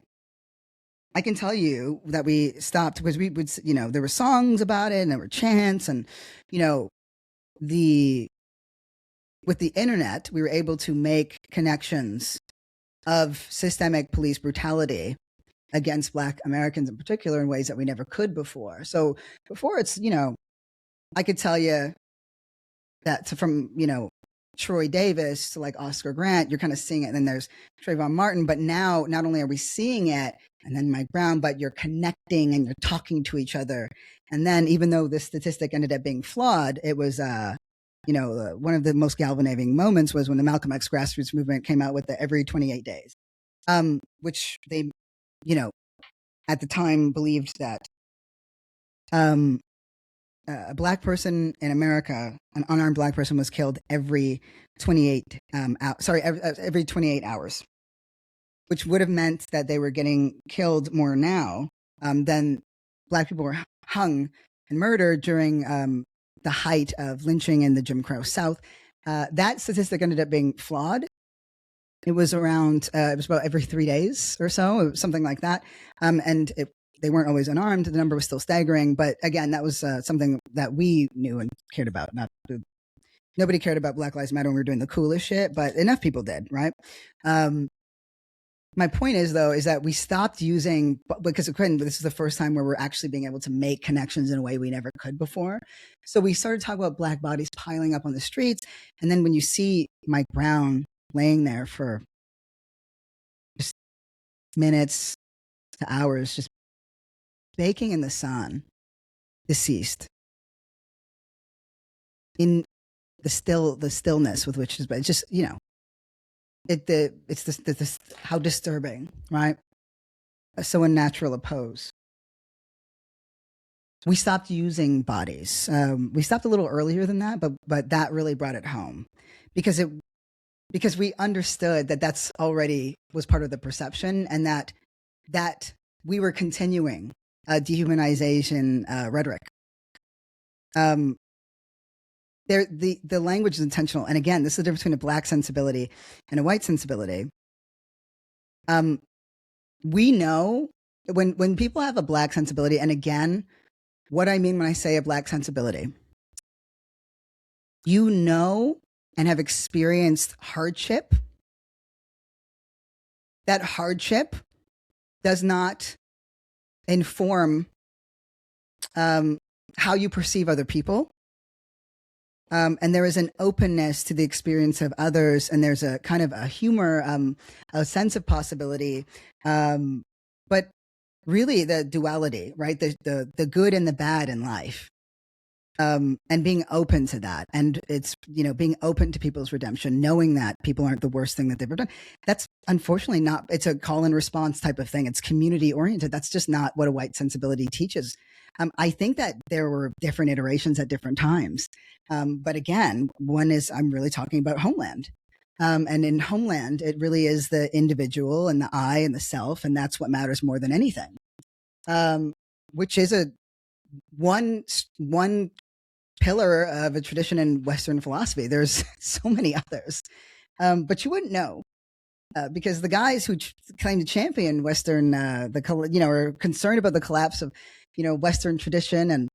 Speaker 1: I can tell you that we stopped because we would, there were songs about it and there were chants and, with the internet, we were able to make connections of systemic police brutality against Black Americans in particular in ways that we never could before. So before it's, I could tell you that from, Troy Davis to like Oscar Grant, you're kind of seeing it. And then there's Trayvon Martin. But now not only are we seeing it and then Mike Brown, but you're connecting and you're talking to each other. And then even though this statistic ended up being flawed, it was, one of the most galvanizing moments was when the Malcolm X grassroots movement came out with the every 28 days, which they, at the time believed that a Black person in America, an unarmed Black person, was killed every 28 every 28 hours, which would have meant that they were getting killed more now than Black people were hung and murdered during the height of lynching in the Jim Crow South. That statistic ended up being flawed. It was around, it was about every 3 days or so, something like that. And they weren't always unarmed. The number was still staggering. But again, that was something that we knew and cared about. Nobody cared about Black Lives Matter when we were doing the coolest shit, but enough people did, right? My point is, though, is that we stopped using, because this is the first time where we're actually being able to make connections in a way we never could before. So we started talking about Black bodies piling up on the streets. And then when you see Mike Brown laying there for just minutes to hours, just baking in the sun, deceased, in the stillness with which it's just, it's this how disturbing, right? So unnatural a pose. We stopped using bodies. We stopped a little earlier than that, but that really brought it home because we understood that that's already was part of the perception, and that we were continuing dehumanization rhetoric. The language is intentional, and again, this is the difference between a Black sensibility and a white sensibility. We know when people have a Black sensibility, and again, what I mean when I say a Black sensibility, and have experienced hardship. That hardship does not inform how you perceive other people. And there is an openness to the experience of others, and there's a kind of a humor, a sense of possibility, but really the duality, right? The good and the bad in life, and being open to that, and it's being open to people's redemption, knowing that people aren't the worst thing that they've ever done. That's unfortunately not. It's a call and response type of thing. It's community oriented. That's just not what a white sensibility teaches. I think that there were different iterations at different times. But again, one is I'm really talking about Homeland. And in Homeland, it really is the individual and the I and the self, and that's what matters more than anything. Which is one pillar of a tradition in Western philosophy. There's so many others, but you wouldn't know. Because the guys who claim to champion Western, are concerned about the collapse of, Western tradition, and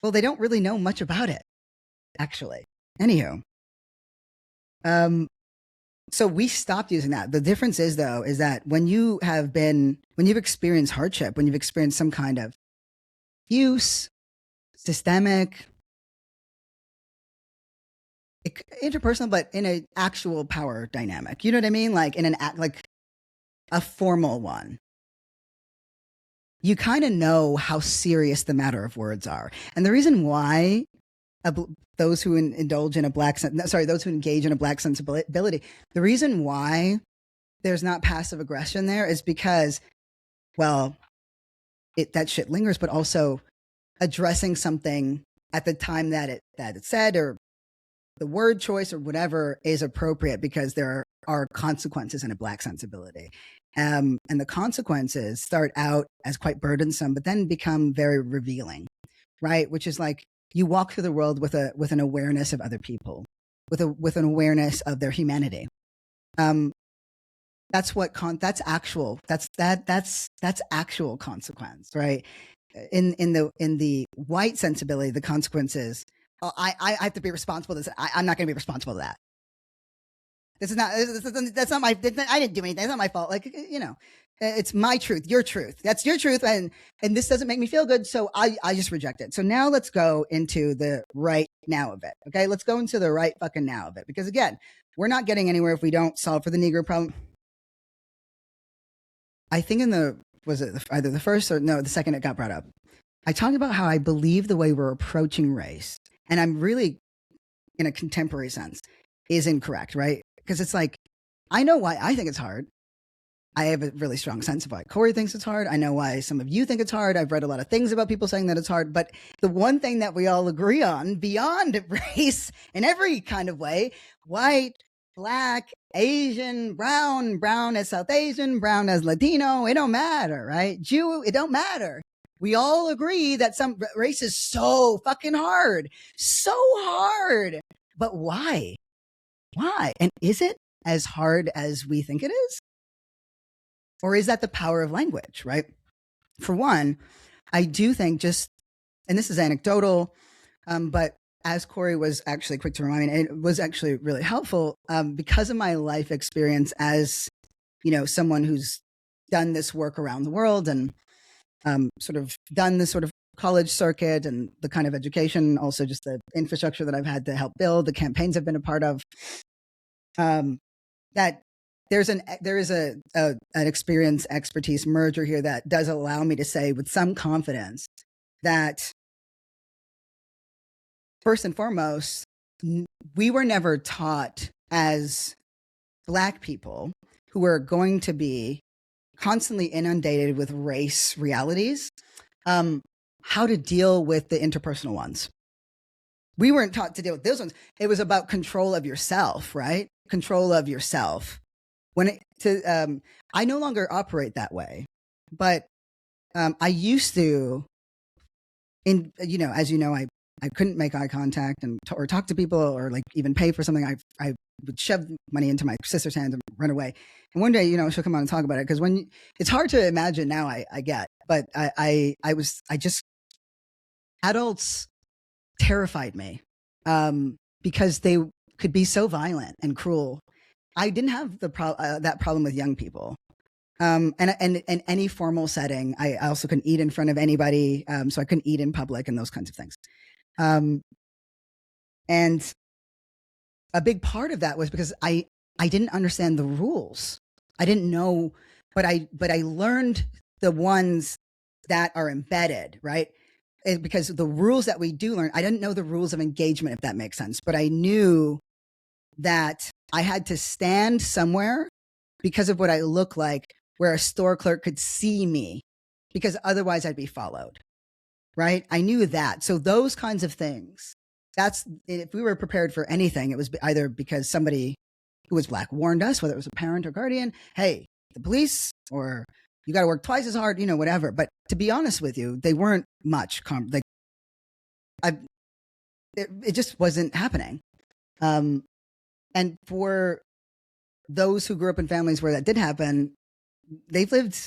Speaker 1: well, they don't really know much about it, actually. Anywho, so we stopped using that. The difference is, though, is that when you've experienced hardship, when you've experienced some kind of abuse, systemic, interpersonal, but in an actual power dynamic. You know what I mean? Like in like a formal one. You kind of know how serious the matter of words are. And the reason why those who engage in a black sensibility, the reason why there's not passive aggression there is because, well, that shit lingers, but also addressing something at the time that it's said, or the word choice or whatever is appropriate, because there are consequences in a black sensibility. And the consequences start out as quite burdensome, but then become very revealing, right? Which is like you walk through the world with an awareness of other people, with an awareness of their humanity. That's actual consequence, right? In the white sensibility, the consequences. Oh, I have to be responsible. I'm not going to be responsible to that. That's not my, I didn't do anything. It's not my fault. Like, it's my truth, your truth. That's your truth. And this doesn't make me feel good. So I just reject it. So now let's go into the right now of it. Okay. Let's go into the right fucking now of it. Because again, we're not getting anywhere if we don't solve for the Negro problem. I think was it either the first or no, the second it got brought up, I talked about how I believe the way we're approaching race, and I'm really in a contemporary sense, is incorrect, right? Because it's like, I know why I think it's hard. I have a really strong sense of why Corey thinks it's hard. I know why some of you think it's hard. I've read a lot of things about people saying that it's hard. But the one thing that we all agree on beyond race in every kind of way, white, black, Asian, brown as South Asian, brown as Latino, it don't matter, right? Jew, it don't matter. We all agree that some race is so fucking hard. So hard. But why? Why? And is it as hard as we think it is? Or is that the power of language, right? For one, I do think and this is anecdotal, but as Corey was actually quick to remind me, it was actually really helpful because of my life experience as, someone who's done this work around the world and sort of done this sort of college circuit and the kind of education, also just the infrastructure that I've had to help build, the campaigns I've been a part of, that there is an experience expertise merger here that does allow me to say with some confidence that first and foremost, we were never taught as Black people who are going to be constantly inundated with race realities, how to deal with the interpersonal ones. We weren't taught to deal with those ones. It was about control of yourself, right? Control of yourself. I no longer operate that way, but I used to, as you know, I couldn't make eye contact or talk to people or like even pay for something. I would shove money into my sister's hand and run away. And one day, she'll come on and talk about it, because it's hard to imagine now. I get, but adults terrified me because they could be so violent and cruel. I didn't have that problem with young people. And in any formal setting, I also couldn't eat in front of anybody. So I couldn't eat in public and those kinds of things. And a big part of that was because I didn't understand the rules. I didn't know, but I learned the ones that are embedded, right? Because the rules that we do learn, I didn't know the rules of engagement, if that makes sense, but I knew that I had to stand somewhere because of what I look like, where a store clerk could see me, because otherwise I'd be followed, right? I knew that. So those kinds of things, that's, if we were prepared for anything, it was either because somebody who was Black warned us, whether it was a parent or guardian, hey, the police, or you got to work twice as hard, whatever. But to be honest with you, they weren't much. It just wasn't happening. And for those who grew up in families where that did happen, they've lived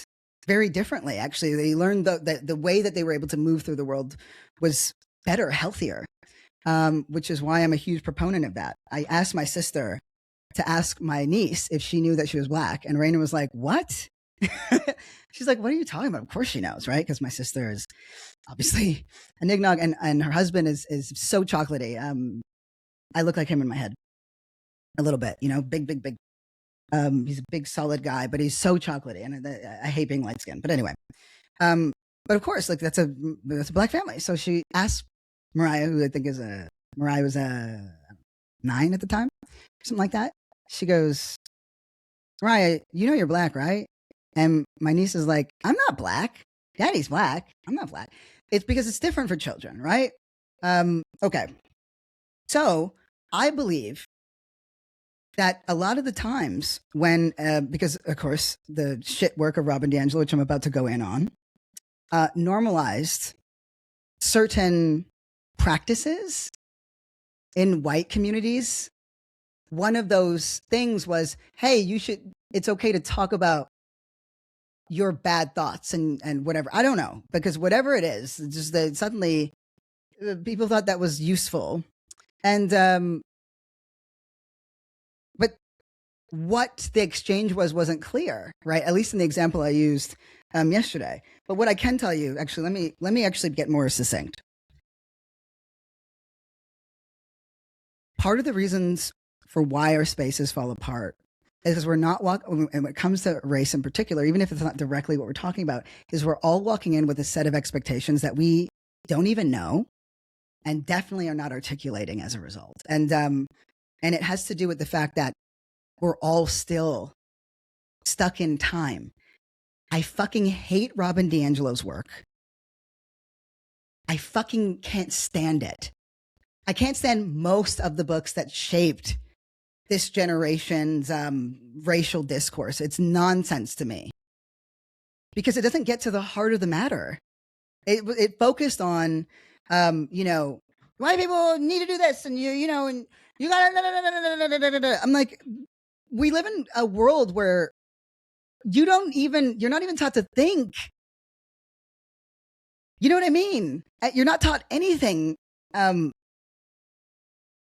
Speaker 1: very differently. Actually, they learned the way that they were able to move through the world was better, healthier, which is why I'm a huge proponent of that. I asked my sister to ask my niece if she knew that she was Black, and Raina was like, "What?" She's like, "What are you talking about?" Of course she knows, right? Because my sister is obviously a nignog, and her husband is so chocolatey. I look like him in my head a little bit, big. He's a big, solid guy, but he's so chocolatey, and I hate being light skinned. But anyway, but of course, like that's a Black family. So she asked Mariah, who I think Mariah was 9 at the time, something like that. She goes, "Mariah, you're Black, right?" And my niece is like, "I'm not Black. Daddy's Black. I'm not Black." It's because it's different for children, right? Okay. So I believe that a lot of the times when, because of course the shit work of Robin DiAngelo, which I'm about to go in on, normalized certain practices in white communities. One of those things was, hey, it's okay to talk about your bad thoughts and whatever. I don't know, because whatever it is, it's just that suddenly people thought that was useful. And, but what the exchange wasn't clear, right? At least in the example I used yesterday. But what I can tell you, actually, let me actually get more succinct. Part of the reasons for why our spaces fall apart is because we're not and when it comes to race in particular, even if it's not directly what we're talking about, is we're all walking in with a set of expectations that we don't even know and definitely are not articulating as a result. And it has to do with the fact that we're all still stuck in time. I fucking hate Robin DiAngelo's work. I fucking can't stand it. I can't stand most of the books that shaped this generation's racial discourse. It's nonsense to me because it doesn't get to the heart of the matter. It focused on, white people need to do this, and and you gotta. I'm like, we live in a world where you're not even taught to think. You know what I mean? You're not taught anything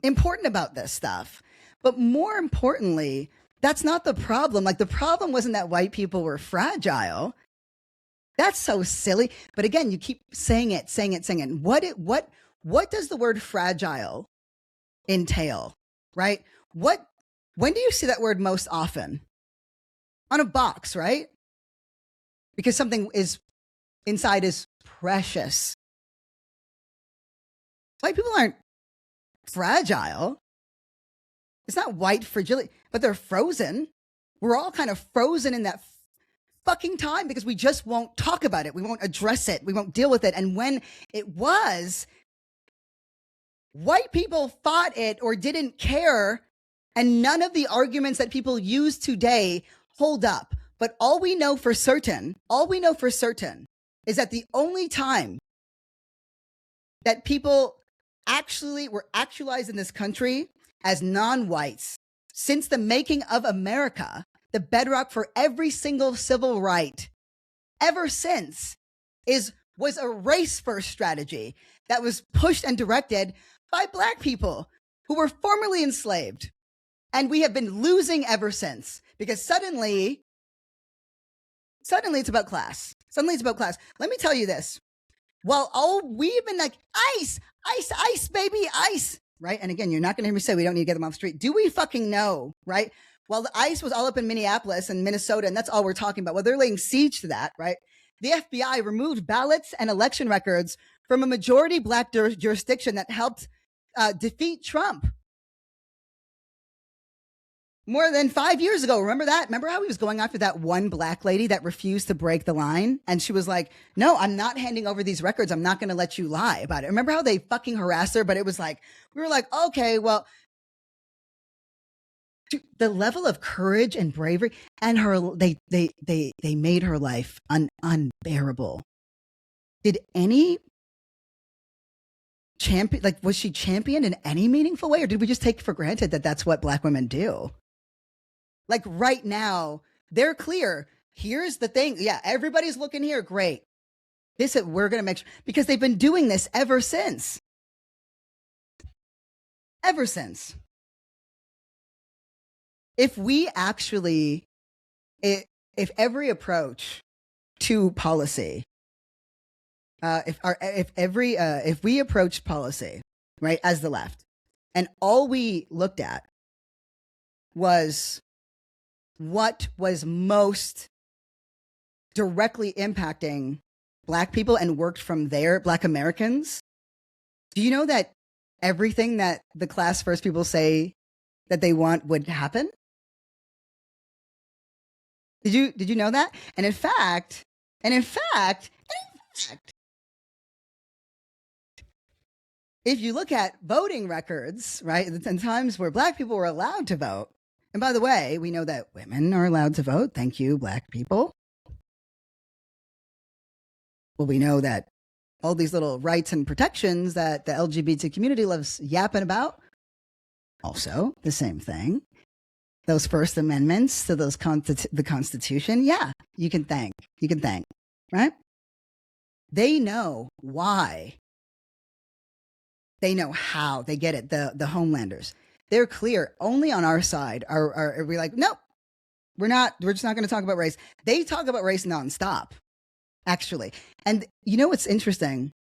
Speaker 1: important about this stuff. But more importantly, that's not the problem. Like, the problem wasn't that white people were fragile. That's so silly. But again, you keep saying it. What does the word fragile entail, right? When do you see that word most often? On a box, right? Because something inside is precious. White people aren't fragile. It's not white fragility, but they're frozen. We're all kind of frozen in that fucking time because we just won't talk about it. We won't address it. We won't deal with it. And when it was, white people fought it or didn't care. And none of the arguments that people use today hold up. But all we know for certain is that the only time that people actually were actualized in this country as non-whites since the making of America, the bedrock for every single civil right ever since was a race-first strategy that was pushed and directed by Black people who were formerly enslaved. And we have been losing ever since because suddenly it's about class. Let me tell you this. While we've been like, ice, baby, ice. right? And again, you're not going to hear me say we don't need to get them off the street. Do we fucking know, right? Well, the ICE was all up in Minneapolis and Minnesota, and that's all we're talking about. Well, they're laying siege to that, right? The FBI removed ballots and election records from a majority black jurisdiction that helped defeat Trump more than 5 years ago. Remember that? Remember how he was going after that one black lady that refused to break the line? And she was like, no, I'm not handing over these records. I'm not going to let you lie about it. Remember how they fucking harassed her? But it was like, we were like, okay, well, the level of courage and bravery, and they made her life unbearable. Did any champion, like, was she championed in any meaningful way, or did we just take for granted that that's what black women do? Like right now, they're clear. Here's the thing. Yeah, everybody's looking here. Great. We're going to make sure, because they've been doing this ever since. Ever since. If we actually, if every approach to policy, if we approached policy, right, as the left, and all we looked at was what was most directly impacting black people and worked from there, black Americans, do you know that everything that the class first people say that they want would happen? Did you know that? And in fact, if you look at voting records, right, in times where black people were allowed to vote, and by the way, we know that women are allowed to vote. Thank you, black people. Well, we know that all these little rights and protections that the LGBT community loves yapping about, also the same thing. Those First Amendments to the Constitution, yeah, you can thank, right? They know why. They know how. They get it. The Homelanders, they're clear. Only on our side are we like, nope, we're just not going to talk about race. They talk about race nonstop, actually. And you know what's interesting?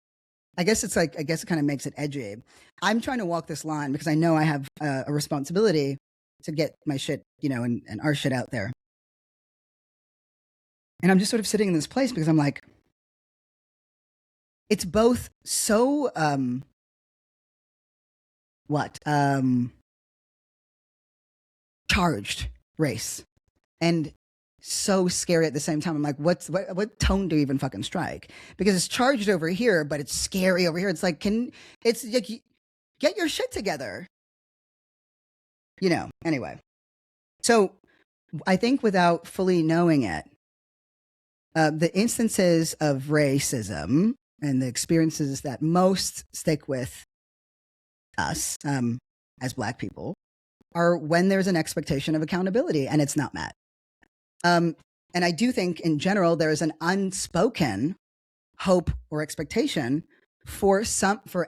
Speaker 1: I guess it kind of makes it edgy. I'm trying to walk this line because I know I have a responsibility to get my shit, and our shit out there. And I'm just sort of sitting in this place because I'm like, it's both so, charged race and so scary at the same time. I'm like, what tone do you even fucking strike? Because it's charged over here, but it's scary over here. It's like, it's like, get your shit together. Anyway. So I think without fully knowing it, the instances of racism and the experiences that most stick with us as black people are when there's an expectation of accountability and it's not met. And I do think in general, there is an unspoken hope or expectation for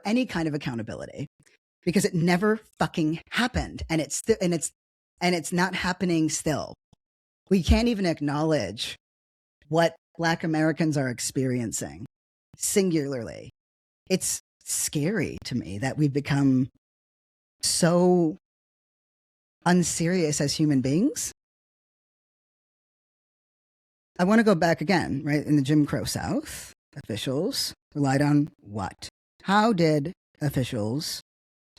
Speaker 1: any kind of accountability, because it never fucking happened. And it's not happening still. We can't even acknowledge what Black Americans are experiencing singularly. It's scary to me that we've become so unserious as human beings. I want to go back again, right? In the Jim Crow South, officials relied on what? How did officials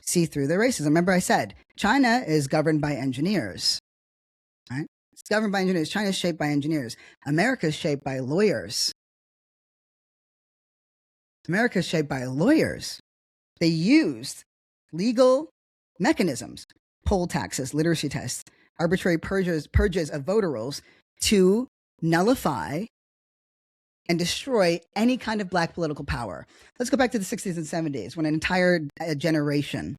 Speaker 1: see through their racism? Remember I said, China is governed by engineers, right? It's governed by engineers. China is shaped by engineers. America is shaped by lawyers. America is shaped by lawyers. They used legal mechanisms, poll taxes, literacy tests, arbitrary purges of voter rolls to nullify and destroy any kind of Black political power. Let's go back to the 60s and 70s when an entire generation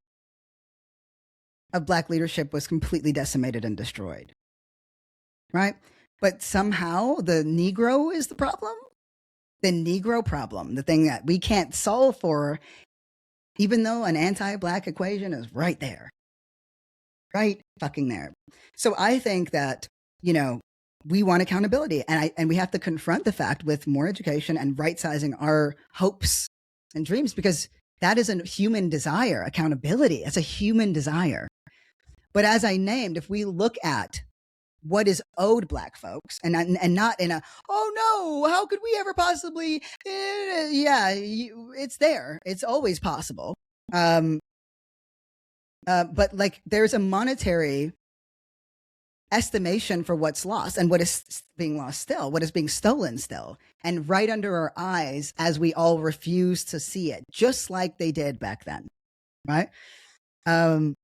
Speaker 1: of Black leadership was completely decimated and destroyed, right? But somehow the Negro is the problem. The Negro problem, the thing that we can't solve for, even though an anti-Black equation is right there. Right fucking there. So I think that, we want accountability, and we have to confront the fact with more education and right-sizing our hopes and dreams, because That is a human desire, accountability. It's a human desire. But as I named, if we look at what is owed Black folks, and not in a, oh no, how could we ever possibly, it's there. It's always possible. But like there's a monetary estimation for what's lost and what is being lost still, what is being stolen still, and right under our eyes as we all refuse to see it, just like they did back then, right? 13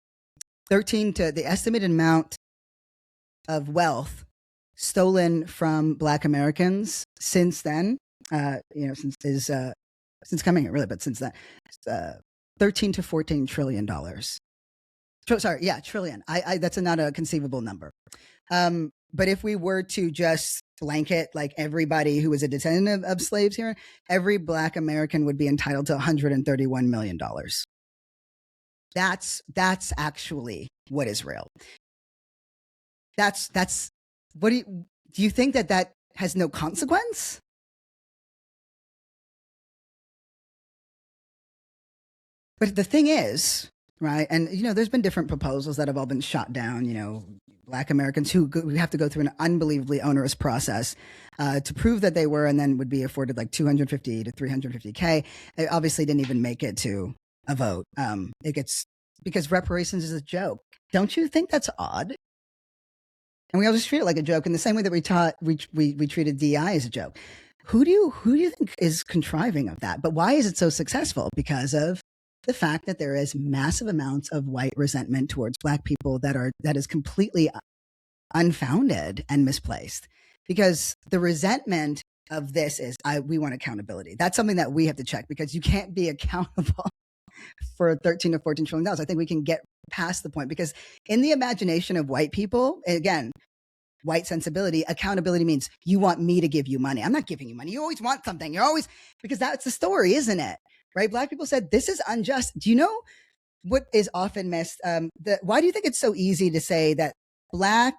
Speaker 1: to the estimated amount of wealth stolen from Black Americans since then, since coming here really, but since then, 13 to $14 trillion. Trillion. That's not a conceivable number. But if we were to just blanket like everybody who was a descendant of slaves here, every Black American would be entitled to $131 million. That's actually what is real. That's what do you think that has no consequence? But the thing is, right, and there's been different proposals that have all been shot down. Black Americans who have to go through an unbelievably onerous process to prove that they were, and then would be afforded like $250 to $350K. It obviously didn't even make it to a vote. It gets, because reparations is a joke. Don't you think that's odd? And we all just treat it like a joke in the same way that we treated DI as a joke. Who do you think is contriving of that? But why is it so successful? Because of the fact that there is massive amounts of white resentment towards Black people that is completely unfounded and misplaced. Because the resentment of this is, we want accountability. That's something that we have to check, because you can't be accountable for $13 to $14 trillion. I think we can get past the point, because in the imagination of white people, again, white sensibility, accountability means you want me to give you money. I'm not giving you money. You always want something. You're always, because that's the story, isn't it? Right? Black people said, this is unjust. Do you know what is often missed? Why do you think it's so easy to say that Black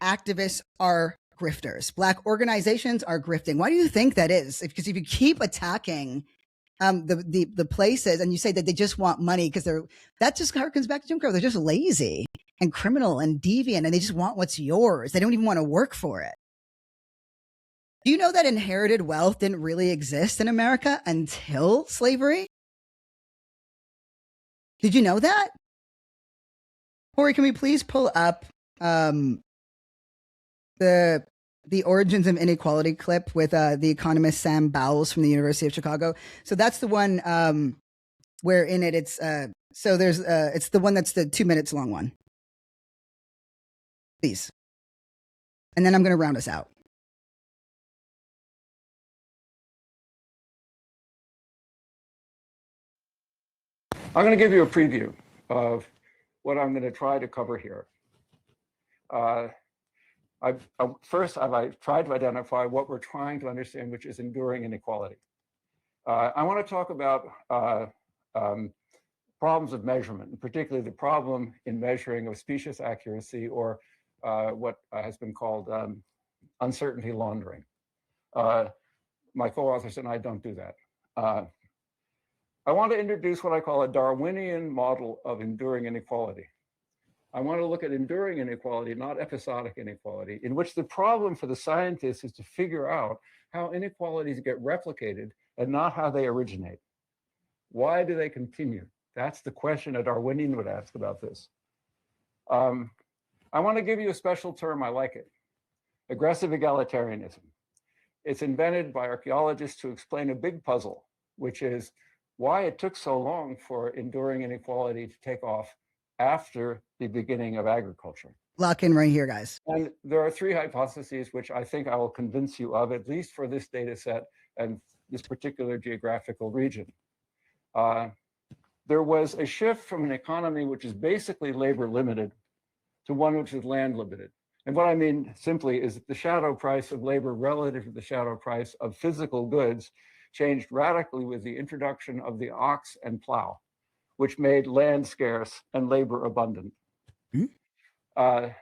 Speaker 1: activists are grifters? Black organizations are grifting. Why do you think that is? Because if you keep attacking the places and you say that they just want money because that just harkens back to Jim Crow. They're just lazy and criminal and deviant, and they just want what's yours. They don't even want to work for it. Do you know that inherited wealth didn't really exist in America until slavery? Did you know that? Corey, can we please pull up the Origins of Inequality clip with the economist Sam Bowles from the University of Chicago? So that's the one where in it it's it's the one that's the 2 minutes long one. Please. And then I'm going to round us out.
Speaker 6: I'm going to give you a preview of what I'm going to try to cover here. I've tried to identify what we're trying to understand, which is enduring inequality. I want to talk about problems of measurement, and particularly the problem in measuring of specious accuracy, or what has been called uncertainty laundering. My co-authors and I don't do that. I want to introduce what I call a Darwinian model of enduring inequality. I want to look at enduring inequality, not episodic inequality, in which the problem for the scientists is to figure out how inequalities get replicated and not how they originate. Why do they continue? That's the question a Darwinian would ask about this. I want to give you a special term, I like it: aggressive egalitarianism. It's invented by archaeologists to explain a big puzzle, which is why it took so long for enduring inequality to take off after the beginning of agriculture.
Speaker 1: Lock in right here, guys.
Speaker 6: And there are three hypotheses, which I think I will convince you of, at least for this data set and this particular geographical region. There was a shift from an economy which is basically labor limited to one which is land limited. And what I mean simply is that the shadow price of labor relative to the shadow price of physical goods changed radically with the introduction of the ox and plow, which made land scarce and labor abundant. The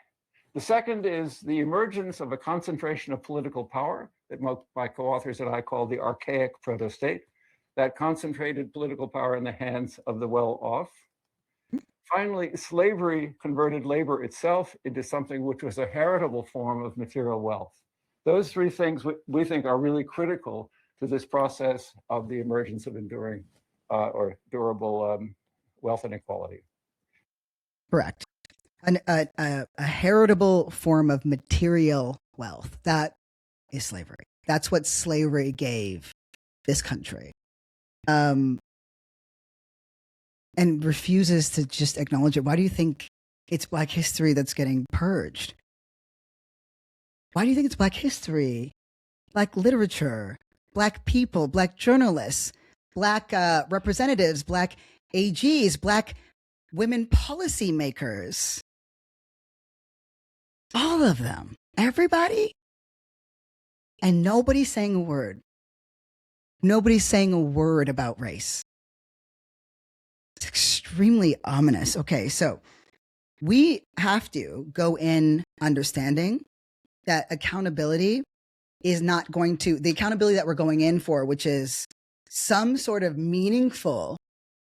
Speaker 6: second is the emergence of a concentration of political power that my co-authors and I call the archaic proto-state. that concentrated political power in the hands of the well-off. Finally, slavery converted labor itself into something which was a heritable form of material wealth. Those three things we think are really critical to this process of the emergence of enduring or durable wealth inequality.
Speaker 1: Correct. A heritable form of material wealth. That is slavery. That's what slavery gave this country. And refuses to just acknowledge it. Why do you think it's Black history that's getting purged? Why do you think it's Black history, Black literature, Black people, Black journalists, Black representatives, Black AGs, Black women policymakers? All of them, everybody, and nobody's saying a word. Nobody's saying a word about race. It's extremely ominous. Okay, so we have to go in understanding that accountability is not going to, the accountability that we're going in for, which is some sort of meaningful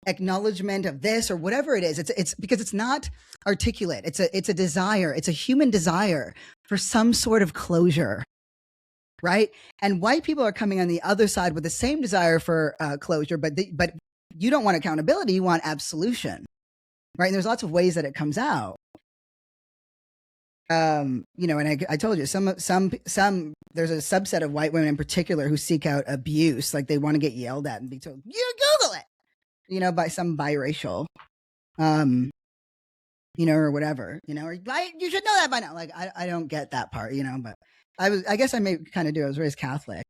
Speaker 1: acknowledgement of this or whatever it is. It's because it's not articulate. It's a desire. It's a human desire for some sort of closure, right? And white people are coming on the other side with the same desire for closure, but you don't want accountability. You want absolution, right? And there's lots of ways that it comes out. You know, and I told you some there's a subset of white women in particular who seek out abuse, like they want to get yelled at and be told, "You Google it," you know, by some biracial, you know, or whatever, you know, or you should know that by now. Like I don't get that part, you know, but I guess I may kind of do. I was raised Catholic,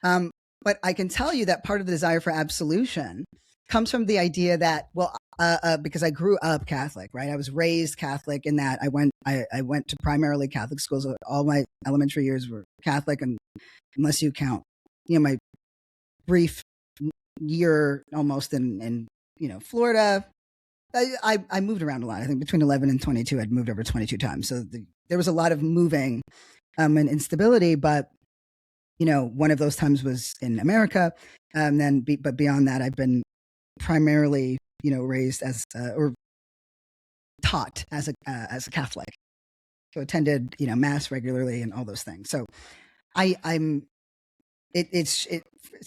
Speaker 1: but I can tell you that part of the desire for absolution comes from the idea that, well, because I grew up Catholic, right? I was raised Catholic in that I went to primarily Catholic schools. All my elementary years were Catholic, and unless you count, you know, my brief year almost in you know, Florida, I moved around a lot. I think between 11 and 22, I'd moved over 22 times. So there was a lot of moving and instability, but you know, one of those times was in America. But beyond that, I've been primarily, you know, raised as or taught as a Catholic, so attended, you know, mass regularly and all those things. So it's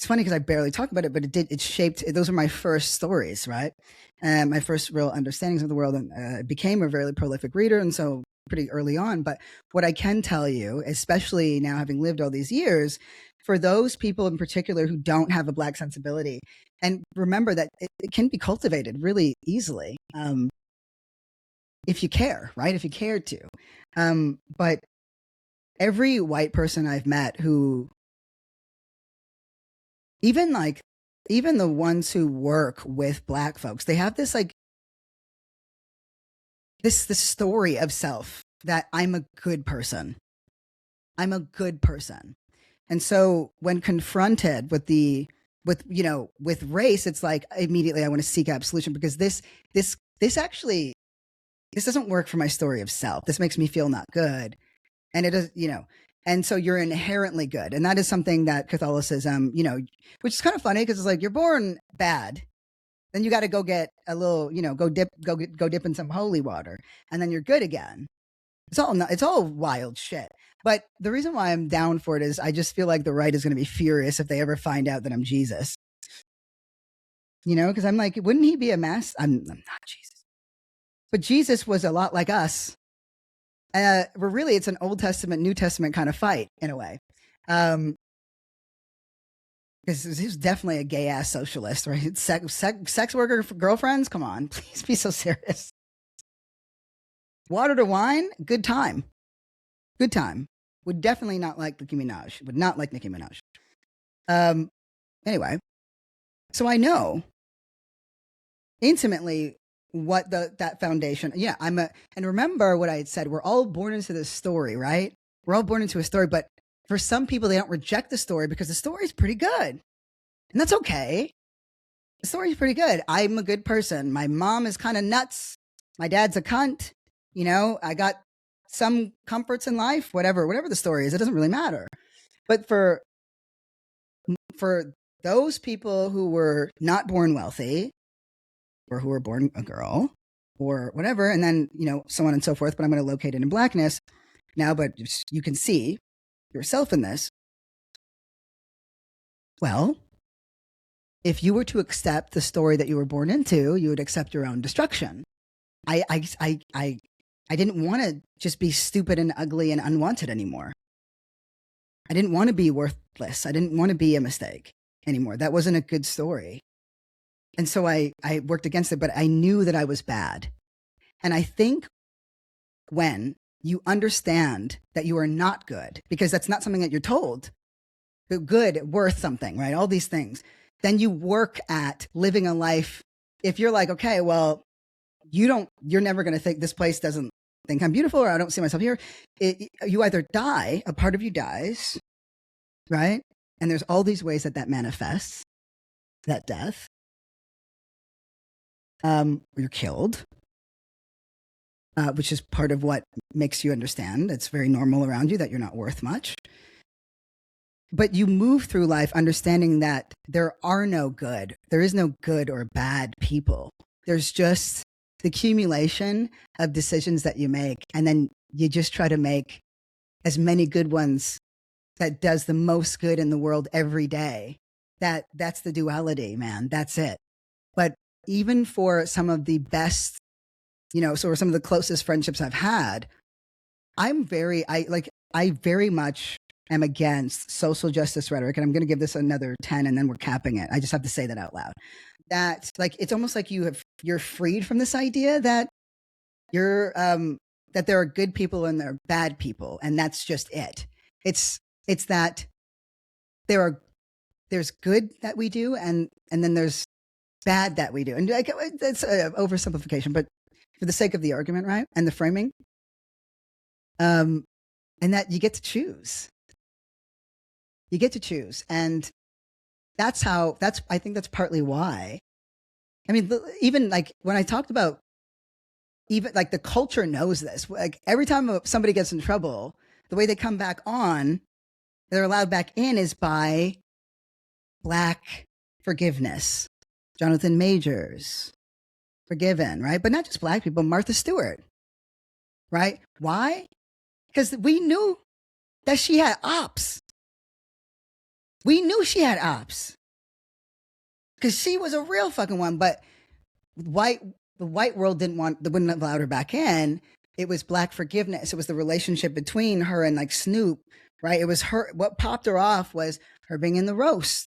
Speaker 1: funny because I barely talk about it, but it shaped. Those are my first stories, right? My first real understandings of the world, and became a very prolific reader, and so pretty early on. But what I can tell you, especially now having lived all these years, for those people in particular who don't have a Black sensibility, and remember that it can be cultivated really easily if you care, right? If you care to. But every white person I've met who, even the ones who work with Black folks, they have this like this story of self that I'm a good person. I'm a good person. And so when confronted with race, it's like immediately I want to seek absolution, because this doesn't work for my story of self. This makes me feel not good. And it does, you know, and so you're inherently good. And that is something that Catholicism, you know, which is kind of funny because it's like you're born bad. Then you got to go get a little, you know, go dip in some holy water, and then you're good again. It's all wild shit. But the reason why I'm down for it is I just feel like the right is going to be furious if they ever find out that I'm Jesus. You know, because I'm like, wouldn't he be a mess? I'm not Jesus. But Jesus was a lot like us. But really, it's an Old Testament, New Testament kind of fight in a way. Because he's definitely a gay ass socialist, right? Sex worker girlfriends? Come on, please be so serious. Water to wine? Good time. Good time. Would definitely not like Nicki Minaj. Would not like Nicki Minaj. Anyway, so I know intimately what that foundation. Yeah, and remember what I had said. We're all born into this story, right? We're all born into a story, but for some people, they don't reject the story because the story is pretty good, and that's okay. The story is pretty good. I'm a good person. My mom is kind of nuts. My dad's a cunt. You know, I got some comforts in life, whatever the story is, it doesn't really matter. But for those people who were not born wealthy or who were born a girl or whatever, and then, so on and so forth, but I'm going to locate it in blackness now, but you can see yourself in this. Well, if you were to accept the story that you were born into, you would accept your own destruction. I didn't want to just be stupid and ugly and unwanted anymore. I didn't want to be worthless. I didn't want to be a mistake anymore. That wasn't a good story. And so I worked against it, but I knew that I was bad. And I think when you understand that you are not good, because that's not something that you're told, but good, worth something, right? All these things. Then you work at living a life. If you're like, okay, well, you're never going to think this place doesn't think I'm beautiful, or I don't see myself here. You either die, a part of you dies, right? And there's all these ways that manifests, that death. You're killed, which is part of what makes you understand it's very normal around you that you're not worth much. But you move through life understanding that there is no good or bad people. There's just the accumulation of decisions that you make. And then you just try to make as many good ones that does the most good in the world every day. That's the duality, man. That's it. But even for some of the best, so some of the closest friendships I've had, I very much am against social justice rhetoric. And I'm going to give this another 10 and then we're capping it. I just have to say that out loud. That it's almost like you're freed from this idea that that there are good people and there are bad people. And that's just it. It's that there's good that we do and then there's bad that we do. And that's an oversimplification, but for the sake of the argument, right? And the framing, and that you get to choose. You get to choose. And I think that's partly why. I mean, even like when I talked about, even like the culture knows this, like every time somebody gets in trouble, the way they come back on, they're allowed back in is by Black forgiveness. Jonathan Majors, forgiven, right? But not just Black people, Martha Stewart, right? Why? Because we knew that she had ops. We knew she had ops because she was a real fucking one. But the white world wouldn't have allowed her back in. It was Black forgiveness. It was the relationship between her and like Snoop, right? It was her. What popped her off was her being in the roast,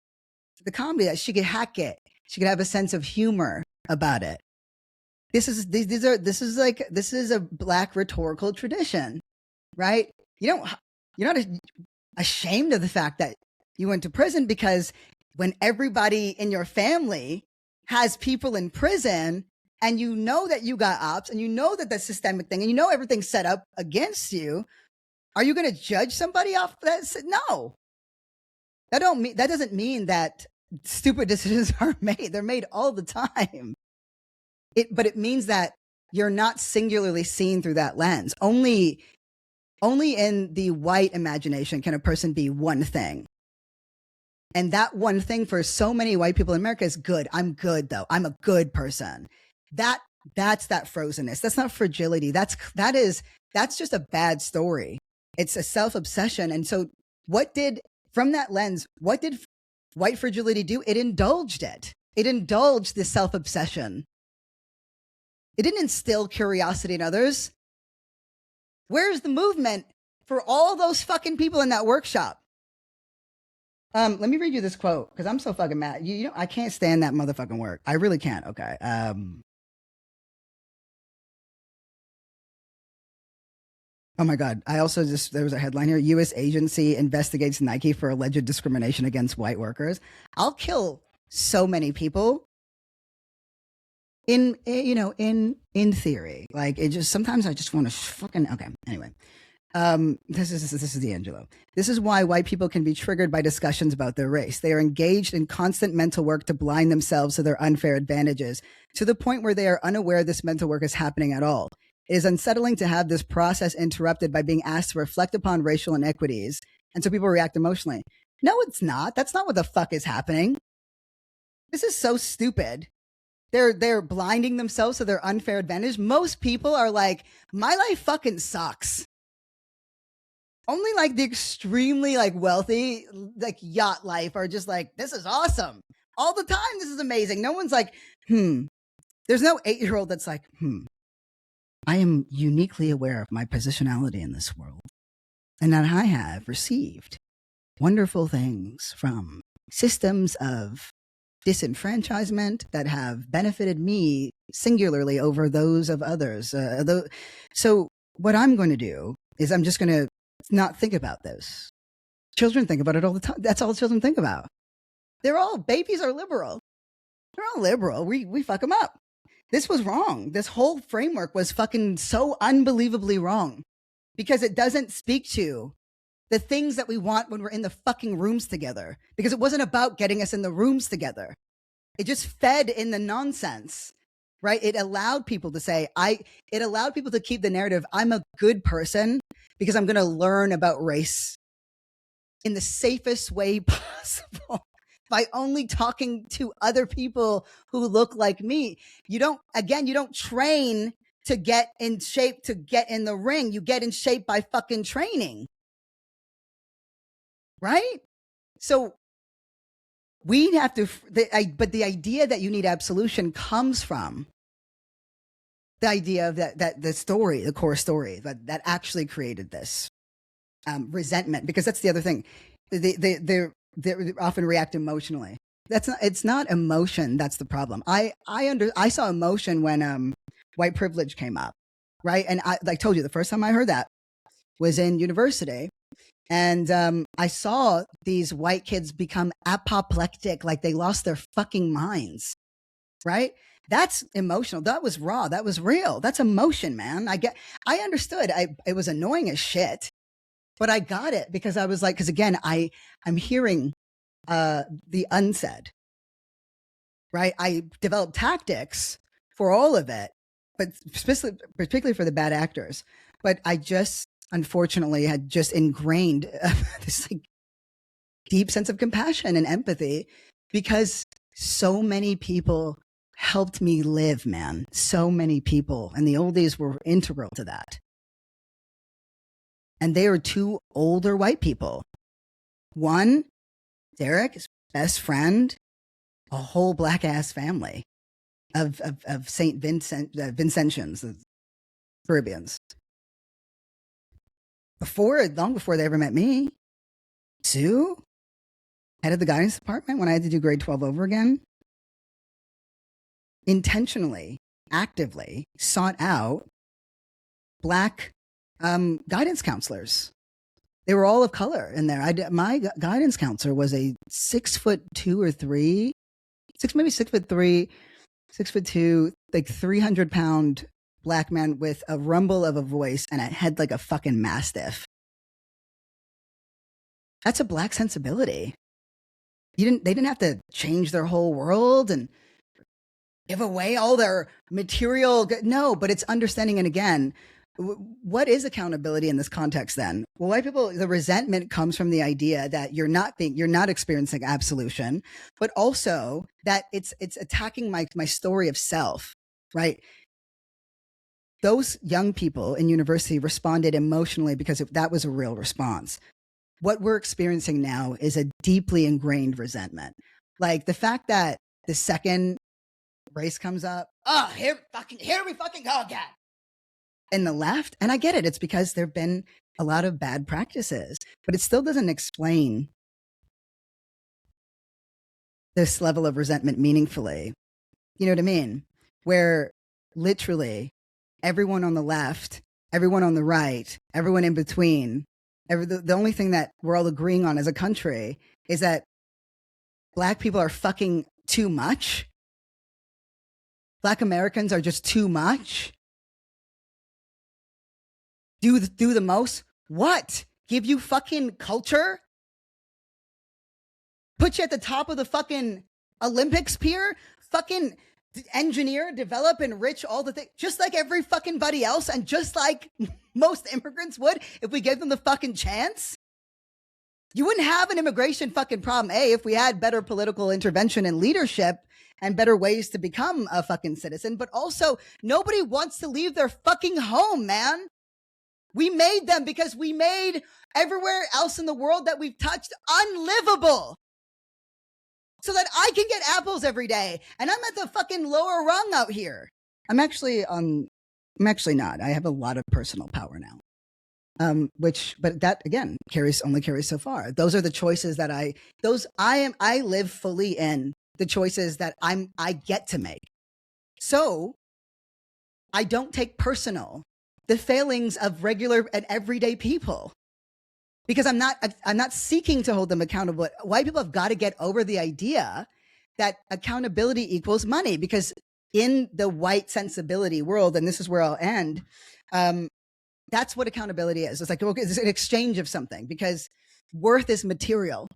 Speaker 1: the comedy that she could hack it. She could have a sense of humor about it. This is a Black rhetorical tradition, right? You're not ashamed of the fact that you went to prison, because when everybody in your family has people in prison and you know that you got ops and you know that that's systemic thing and you know everything's set up against you, are you going to judge somebody off that? No. That doesn't mean that stupid decisions are made. They're made all the time. But it means that you're not singularly seen through that lens. Only in the white imagination can a person be one thing. And that one thing for so many white people in America is good. I'm good though. I'm a good person. That's that frozenness. That's not fragility. That's just a bad story. It's a self-obsession. And so from that lens, what did white fragility do? It indulged it. It indulged the self-obsession. It didn't instill curiosity in others. Where's the movement for all those fucking people in that workshop? Let me read you this quote because I'm so fucking mad. I can't stand that motherfucking work. I really can't. Okay. Oh my God. I also there was a headline here. U.S. agency investigates Nike for alleged discrimination against white workers. I'll kill so many people in theory. Like it just, sometimes I just want to fucking, okay. Anyway. This is D'Angelo. This is why white people can be triggered by discussions about their race. They are engaged in constant mental work to blind themselves to their unfair advantages, to the point where they are unaware this mental work is happening at all. It is unsettling to have this process interrupted by being asked to reflect upon racial inequities, and so people react emotionally. No, it's not. That's not what the fuck is happening. This is so stupid. They're blinding themselves to their unfair advantage. Most people are like, my life fucking sucks. Only like the extremely like wealthy, like yacht life are just like, this is awesome. All the time, this is amazing. No one's like, There's no 8-year-old that's like, I am uniquely aware of my positionality in this world. And that I have received wonderful things from systems of disenfranchisement that have benefited me singularly over those of others. So what I'm going to do is I'm just going to not think about this. Children think about it all the time. That's all children think about. Babies are liberal. They're all liberal. We fuck them up. This was wrong. This whole framework was fucking so unbelievably wrong because it doesn't speak to the things that we want when we're in the fucking rooms together, because it wasn't about getting us in the rooms together. It just fed in the nonsense, right? It allowed people to say, it allowed people to keep the narrative, I'm a good person because I'm going to learn about race in the safest way possible by only talking to other people who look like me. You don't train to get in shape to get in the ring. You get in shape by fucking training. Right? So we have to, but the idea that you need absolution comes from the idea of that the story, the core story that actually created this resentment, because that's the other thing. They often react emotionally. It's not emotion that's the problem. I saw emotion when white privilege came up, right? And I like told you the first time I heard that was in university. And I saw these white kids become apoplectic, like they lost their fucking minds, right? That's emotional. That was raw. That was real. That's emotion, man. I understood. It was annoying as shit, but I got it because I was like, because again, I'm hearing the unsaid, right? I developed tactics for all of it, but particularly for the bad actors. But I just, unfortunately, had just ingrained this like deep sense of compassion and empathy because so many people helped me live, man. So many people. And the oldies were integral to that. And they are two older white people. One, Derek, his best friend, a whole black ass family of St. Vincentians, the Caribbeans. Long before they ever met me. Sue, head of the guidance department when I had to do grade 12 over again, intentionally, actively sought out black guidance counselors. They were all of color in there. My guidance counselor was a 6'2" or 3, maybe 6'3", 6'2", like 300-pound black man with a rumble of a voice and a head like a fucking mastiff. That's a black sensibility. They didn't have to change their whole world and give away all their material. No, but it's understanding. And again, what is accountability in this context then? Well, white people, the resentment comes from the idea that you're not experiencing absolution, but also that it's attacking my story of self, right? Those young people in university responded emotionally because that was a real response. What we're experiencing now is a deeply ingrained resentment. Like the fact that the second race comes up, here we fucking go again. In the left, and I get it, it's because there've been a lot of bad practices, but it still doesn't explain this level of resentment meaningfully. You know what I mean? Where literally everyone on the left, everyone on the right, everyone in between, the only thing that we're all agreeing on as a country is that black people are fucking too much. Black Americans are just too much. Do the most. What? Give you fucking culture? Put you at the top of the fucking Olympics pier? Fucking engineer, develop, enrich all the things, just like every fucking buddy else, and just like most immigrants would if we gave them the fucking chance. You wouldn't have an immigration fucking problem, if we had better political intervention and leadership and better ways to become a fucking citizen, but also nobody wants to leave their fucking home, man. We made them because we made everywhere else in the world that we've touched unlivable. So that I can get apples every day. And I'm at the fucking lower rung out here. I'm actually not. I have a lot of personal power now. But that again only carries so far. Those are the choices that I live fully in the choices that I get to make. So I don't take personal the failings of regular and everyday people, because I'm not seeking to hold them accountable. White people have got to get over the idea that accountability equals money, because in the white sensibility world, and this is where I'll end, that's what accountability is. It's like, okay, it's an exchange of something, because worth is material.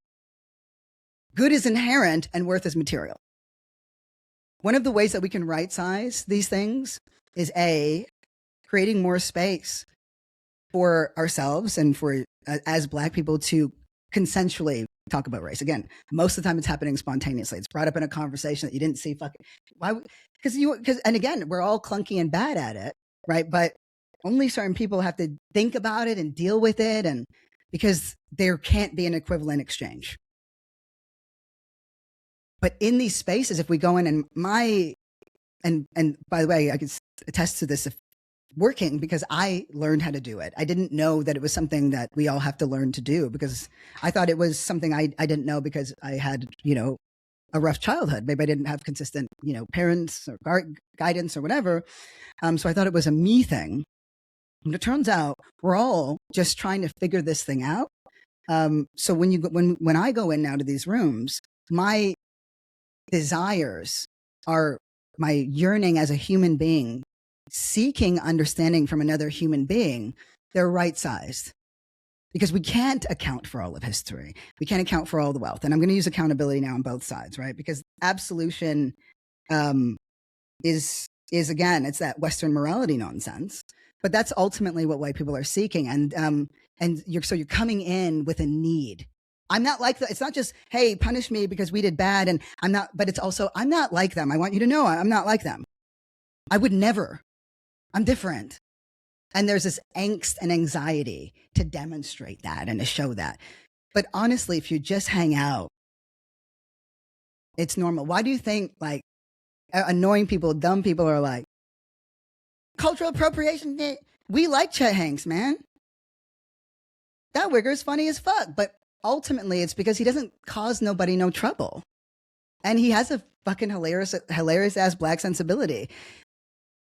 Speaker 1: Good is inherent and worth is material. One of the ways that we can right size these things is creating more space for ourselves and for as Black people to consensually talk about race. Again, most of the time it's happening spontaneously. It's brought up in a conversation that you didn't see and again, we're all clunky and bad at it, right? But only certain people have to think about it and deal with it, and because there can't be an equivalent exchange. But in these spaces, if we go in and by the way, I can attest to this working, because I learned how to do it. I didn't know that it was something that we all have to learn to do, because I thought it was something I didn't know because I had, a rough childhood. Maybe I didn't have consistent, parents or guidance or whatever. So I thought it was a me thing. And it turns out we're all just trying to figure this thing out. So when I go in now to these rooms, my desires are my yearning as a human being, seeking understanding from another human being. They're right-sized, because we can't account for all of history. We can't account for all the wealth. And I'm going to use accountability now on both sides, right? Because absolution is again, it's that Western morality nonsense. But that's ultimately what white people are seeking. And you're coming in with a need. I'm not like that. It's not just, hey, punish me because we did bad. And but it's also, I'm not like them. I want you to know I'm not like them. I would never. I'm different. And there's this angst and anxiety to demonstrate that and to show that. But honestly, if you just hang out, it's normal. Why do you think like annoying people, dumb people are like, cultural appropriation? We like Chet Hanks, man. That wigger's funny as fuck. But ultimately, it's because he doesn't cause nobody no trouble. And he has a fucking hilarious ass Black sensibility.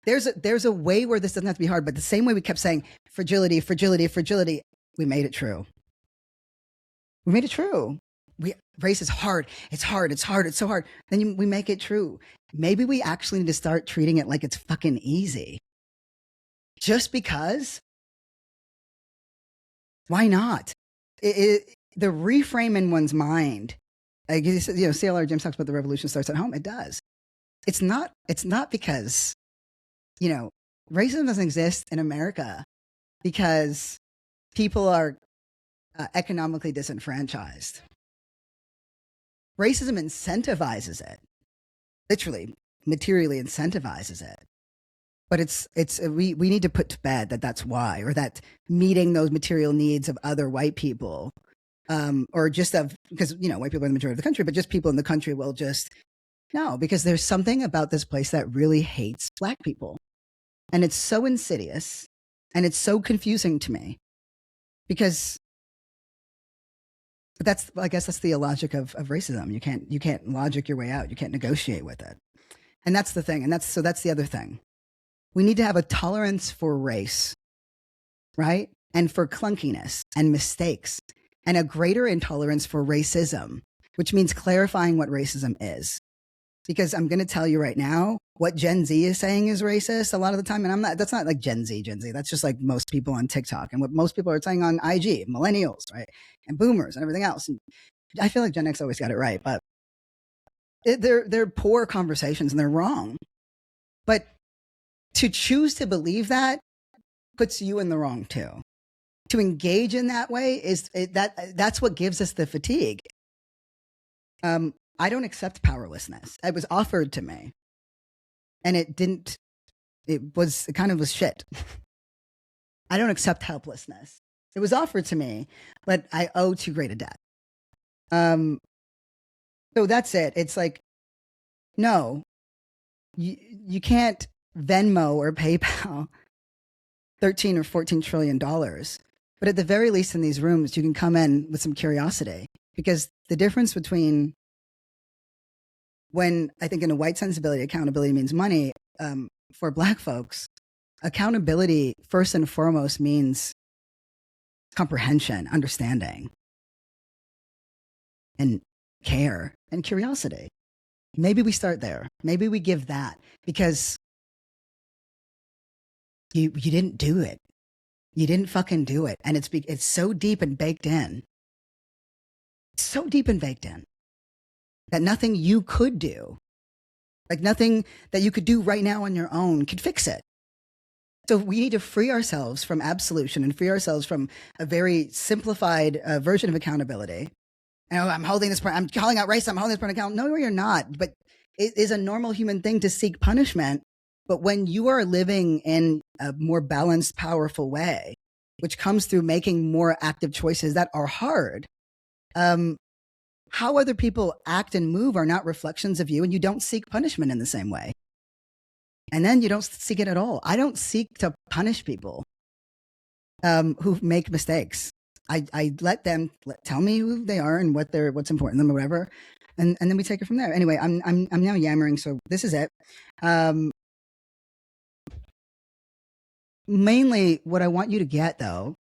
Speaker 1: There's a way where this doesn't have to be hard, but the same way we kept saying fragility, fragility, fragility, we made it true. We made it true. Race is hard. It's hard. It's hard. It's so hard. Then we make it true. Maybe we actually need to start treating it like it's fucking easy. Just because? Why not? The reframe in one's mind, CLR James talks about the revolution starts at home. It does. It's not because, racism doesn't exist in America because people are economically disenfranchised. Racism incentivizes it, literally, materially incentivizes it. But we need to put to bed that that's why, or that meeting those material needs of other white people, or just because white people are the majority of the country, but just people in the country will just no, because there's something about this place that really hates Black people, and it's so insidious, and it's so confusing to me, because I guess that's the logic of racism. You can't logic your way out. You can't negotiate with it, and that's the thing. And that's the other thing. We need to have a tolerance for race, right? And for clunkiness and mistakes, and a greater intolerance for racism, which means clarifying what racism is. Because I'm going to tell you right now, what Gen Z is saying is racist a lot of the time. And that's not like Gen Z. That's just like most people on TikTok and what most people are saying on IG, millennials, right? And boomers and everything else. And I feel like Gen X always got it right, but they're poor conversations and they're wrong. But to choose to believe that puts you in the wrong too. to engage in that way that's what gives us the fatigue. I don't accept powerlessness. It was offered to me, and it kind of was shit. I don't accept helplessness. It was offered to me, but I owe too great a debt. So that's it. It's like, no, you can't Venmo or PayPal 13 or 14 trillion dollars. But at the very least in these rooms, you can come in with some curiosity, because the difference between when I think in a white sensibility, accountability means money, for Black folks, accountability first and foremost means comprehension, understanding, and care and curiosity. Maybe we start there. Maybe we give that, because you didn't do it. You didn't fucking do it. And it's so deep and baked in. So deep and baked in that nothing you could do, like nothing that you could do right now on your own, could fix it. So we need to free ourselves from absolution and free ourselves from a very simplified version of accountability. I'm holding this I'm calling out race, I'm holding this person accountable. No, you're not. But it is a normal human thing to seek punishment. But when you are living in a more balanced, powerful way, which comes through making more active choices that are hard, how other people act and move are not reflections of you, and you don't seek punishment in the same way. And then you don't seek it at all. I don't seek to punish people who make mistakes. I let them tell me who they are and what's important to them or whatever, and then we take it from there. Anyway, I'm now yammering, so this is it. Mainly, what I want you to get though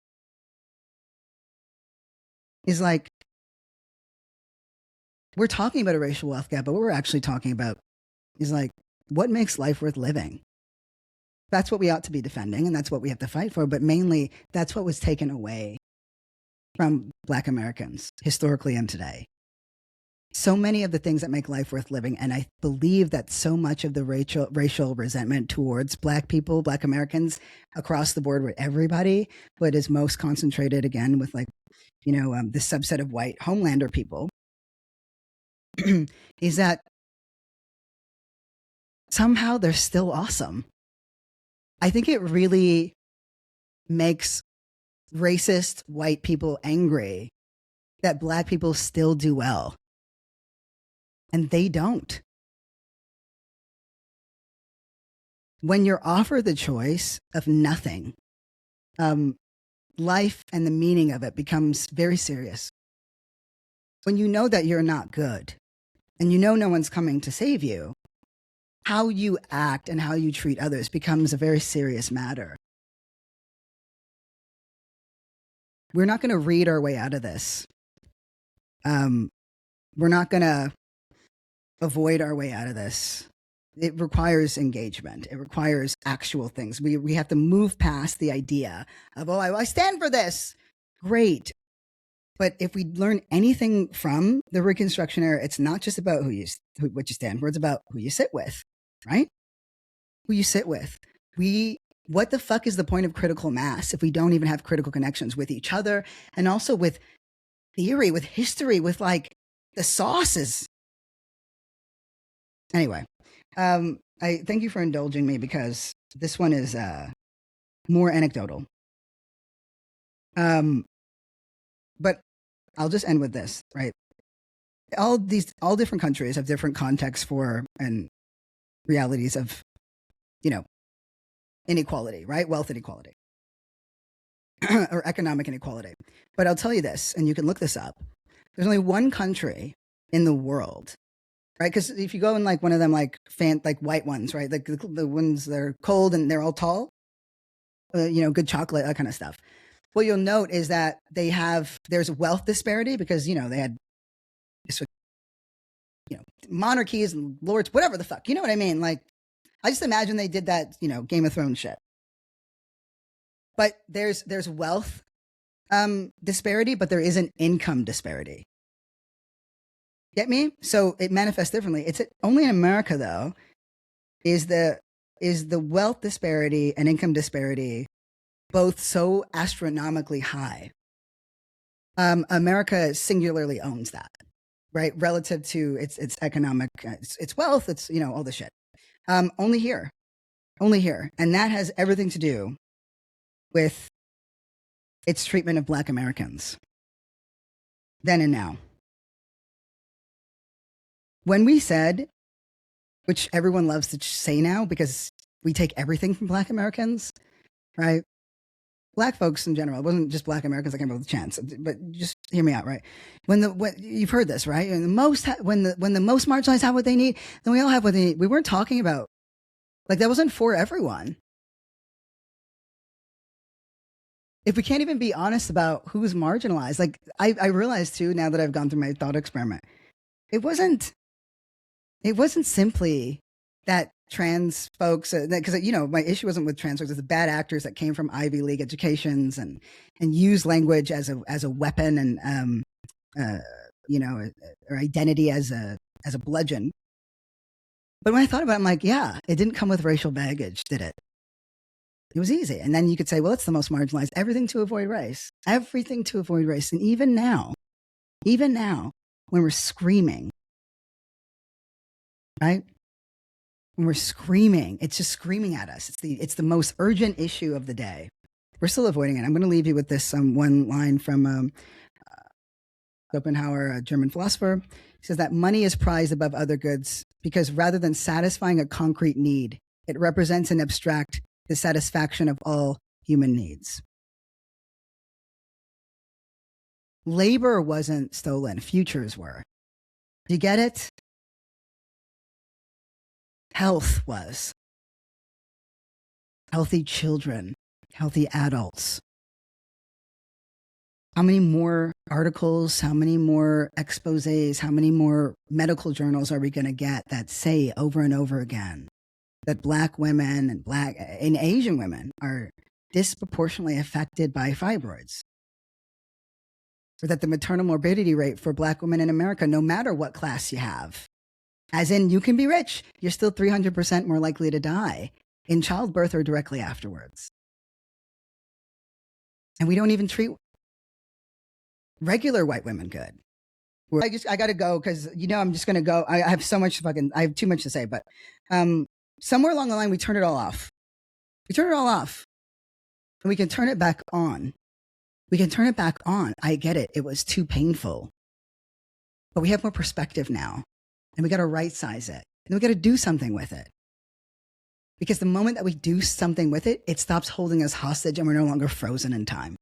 Speaker 1: is like, we're talking about a racial wealth gap, but what we're actually talking about is like, what makes life worth living? That's what we ought to be defending, and that's what we have to fight for. But mainly, that's what was taken away from Black Americans historically and today. So many of the things that make life worth living, and I believe that so much of the racial resentment towards Black people, Black Americans, across the board with everybody, but is most concentrated again with like, this subset of white homelander people, is that somehow they're still awesome. I think it really makes racist white people angry that Black people still do well. And they don't. When you're offered the choice of nothing, life and the meaning of it becomes very serious. When you know that you're not good, and you know no one's coming to save you, how you act and how you treat others becomes a very serious matter. We're not going to read our way out of this. We're not going to avoid our way out of this. It requires engagement. It requires actual things. We have to move past the idea of, I stand for this. Great. But if we learn anything from the Reconstruction era, it's not just about what you stand for. It's about who you sit with, right? Who you sit with. What the fuck is the point of critical mass if we don't even have critical connections with each other, and also with theory, with history, with like the sauces? Anyway, I thank you for indulging me, because this one is more anecdotal. But I'll just end with this, right? All different countries have different contexts for and realities of, inequality, right? Wealth inequality or economic inequality. But I'll tell you this, and you can look this up. There's only one country in the world, right? Because if you go in like one of them, like white ones, right? Like the ones that are cold and they're all tall, good chocolate, that kind of stuff. What you'll note is that there's wealth disparity because, they had, monarchies and lords, whatever the fuck, you know what I mean? Like, I just imagine they did that, Game of Thrones shit. But there's wealth disparity, but there isn't income disparity. Get me? So it manifests differently. It's only in America, though, is the wealth disparity and income disparity both so astronomically high. America singularly owns that, right? Relative to its economic, its wealth, its, you know, all the shit. Only here. And that has everything to do with its treatment of Black Americans, then and now. When we said, which everyone loves to say now because we take everything from Black Americans, right? Black folks in general, it wasn't just Black Americans that came up with the chance, but just hear me out, right? When you've heard this, right? And when the most marginalized have what they need, then we all have what they need. We weren't talking about, like, that wasn't for everyone. If we can't even be honest about who's marginalized, like I realized too, now that I've gone through my thought experiment, it wasn't simply that trans folks, because, you know, my issue wasn't with trans folks, it's the bad actors that came from Ivy League educations and use language as a weapon and, you know, or identity as a bludgeon. But when I thought about it, I'm like, yeah, it didn't come with racial baggage, did it? It was easy. And then you could say, well, it's the most marginalized, everything to avoid race. And even now, when we're screaming, right? When we're screaming, it's just screaming at us. It's the most urgent issue of the day. We're still avoiding it. I'm going to leave you with this one line from Schopenhauer, a German philosopher. He says that money is prized above other goods because rather than satisfying a concrete need, it represents an abstract dissatisfaction of all human needs. Labor wasn't stolen, futures were. Do you get it? Health was. Healthy children, healthy adults. How many more articles, how many more exposés, how many more medical journals are we going to get that say over and over again that Black women and Asian women are disproportionately affected by fibroids? Or that the maternal morbidity rate for Black women in America, no matter what class you have, as in you can be rich, you're still 300% more likely to die in childbirth or directly afterwards. And we don't even treat regular white women good. I got to go because, you know, I'm just going to go. I have so much I have too much to say, but somewhere along the line, we turned it all off. And we can turn it back on. I get it. It was too painful. But we have more perspective now. And we got to right size it. And we got to do something with it. Because the moment that we do something with it, it stops holding us hostage and we're no longer frozen in time.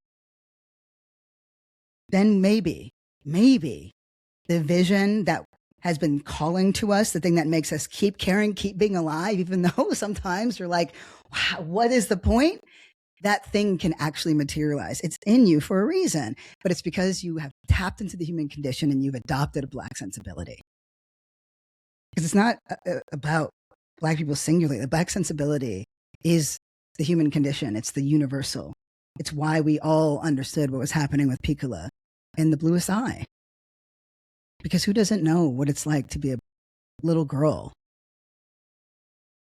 Speaker 1: Then maybe the vision that has been calling to us, the thing that makes us keep caring, keep being alive, even though sometimes you're like, wow, what is the point? That thing can actually materialize. It's in you for a reason, but it's because you have tapped into the human condition and you've adopted a Black sensibility. Because it's not about Black people singularly. The Black sensibility is the human condition. It's the universal. It's why we all understood what was happening with Piccola in The Bluest Eye. Because who doesn't know what it's like to be a little girl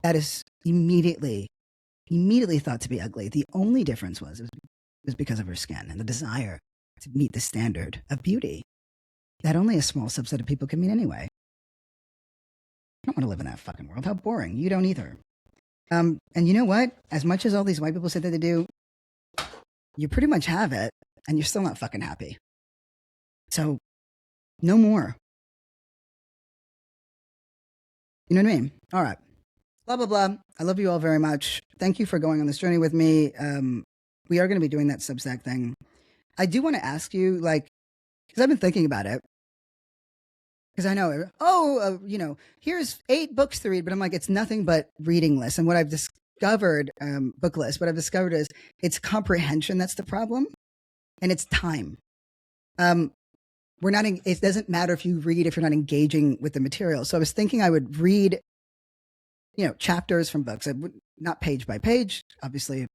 Speaker 1: that is immediately thought to be ugly? The only difference was because of her skin and the desire to meet the standard of beauty that only a small subset of people can meet anyway. I don't want to live in that fucking world. How boring. You don't either. And you know what? As much as all these white people say that they do, you pretty much have it, and you're still not fucking happy. So, no more. You know what I mean? All right. Blah, blah, blah. I love you all very much. Thank you for going on this journey with me. We are going to be doing that Substack thing. I do want to ask you, like, because I've been thinking about it. Because I know, you know, here's 8 books to read, but I'm like, it's nothing but reading lists. And what I've discovered, book list, what I've discovered is it's comprehension that's the problem, and it's time. It doesn't matter if you read if you're not engaging with the material. So I was thinking I would read, you know, chapters from books, not page by page, obviously,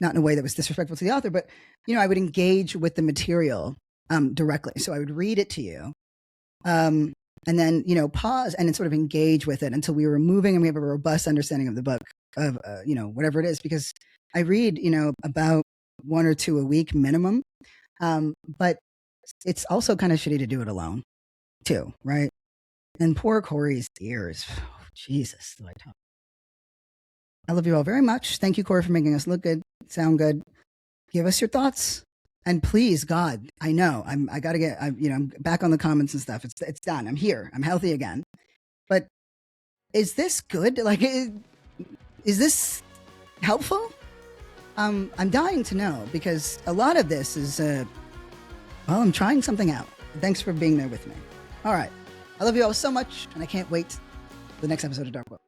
Speaker 1: not in a way that was disrespectful to the author, but, you know, I would engage with the material directly. So I would read it to you. And then, you know, pause and then sort of engage with it until we were moving and we have a robust understanding of the book of, you know, whatever it is, because I read, you know, about one or two a week minimum. But it's also kind of shitty to do it alone, too, right? And poor Corey's ears. Oh, Jesus. I love you all very much. Thank you, Corey, for making us look good, sound good. Give us your thoughts. And please, God, I know I'm back on the comments and stuff. It's done. I'm here. I'm healthy again. But is this good? Like, is this helpful? I'm dying to know, because a lot of this is, I'm trying something out. Thanks for being there with me. All right. I love you all so much, and I can't wait for the next episode of Dark World.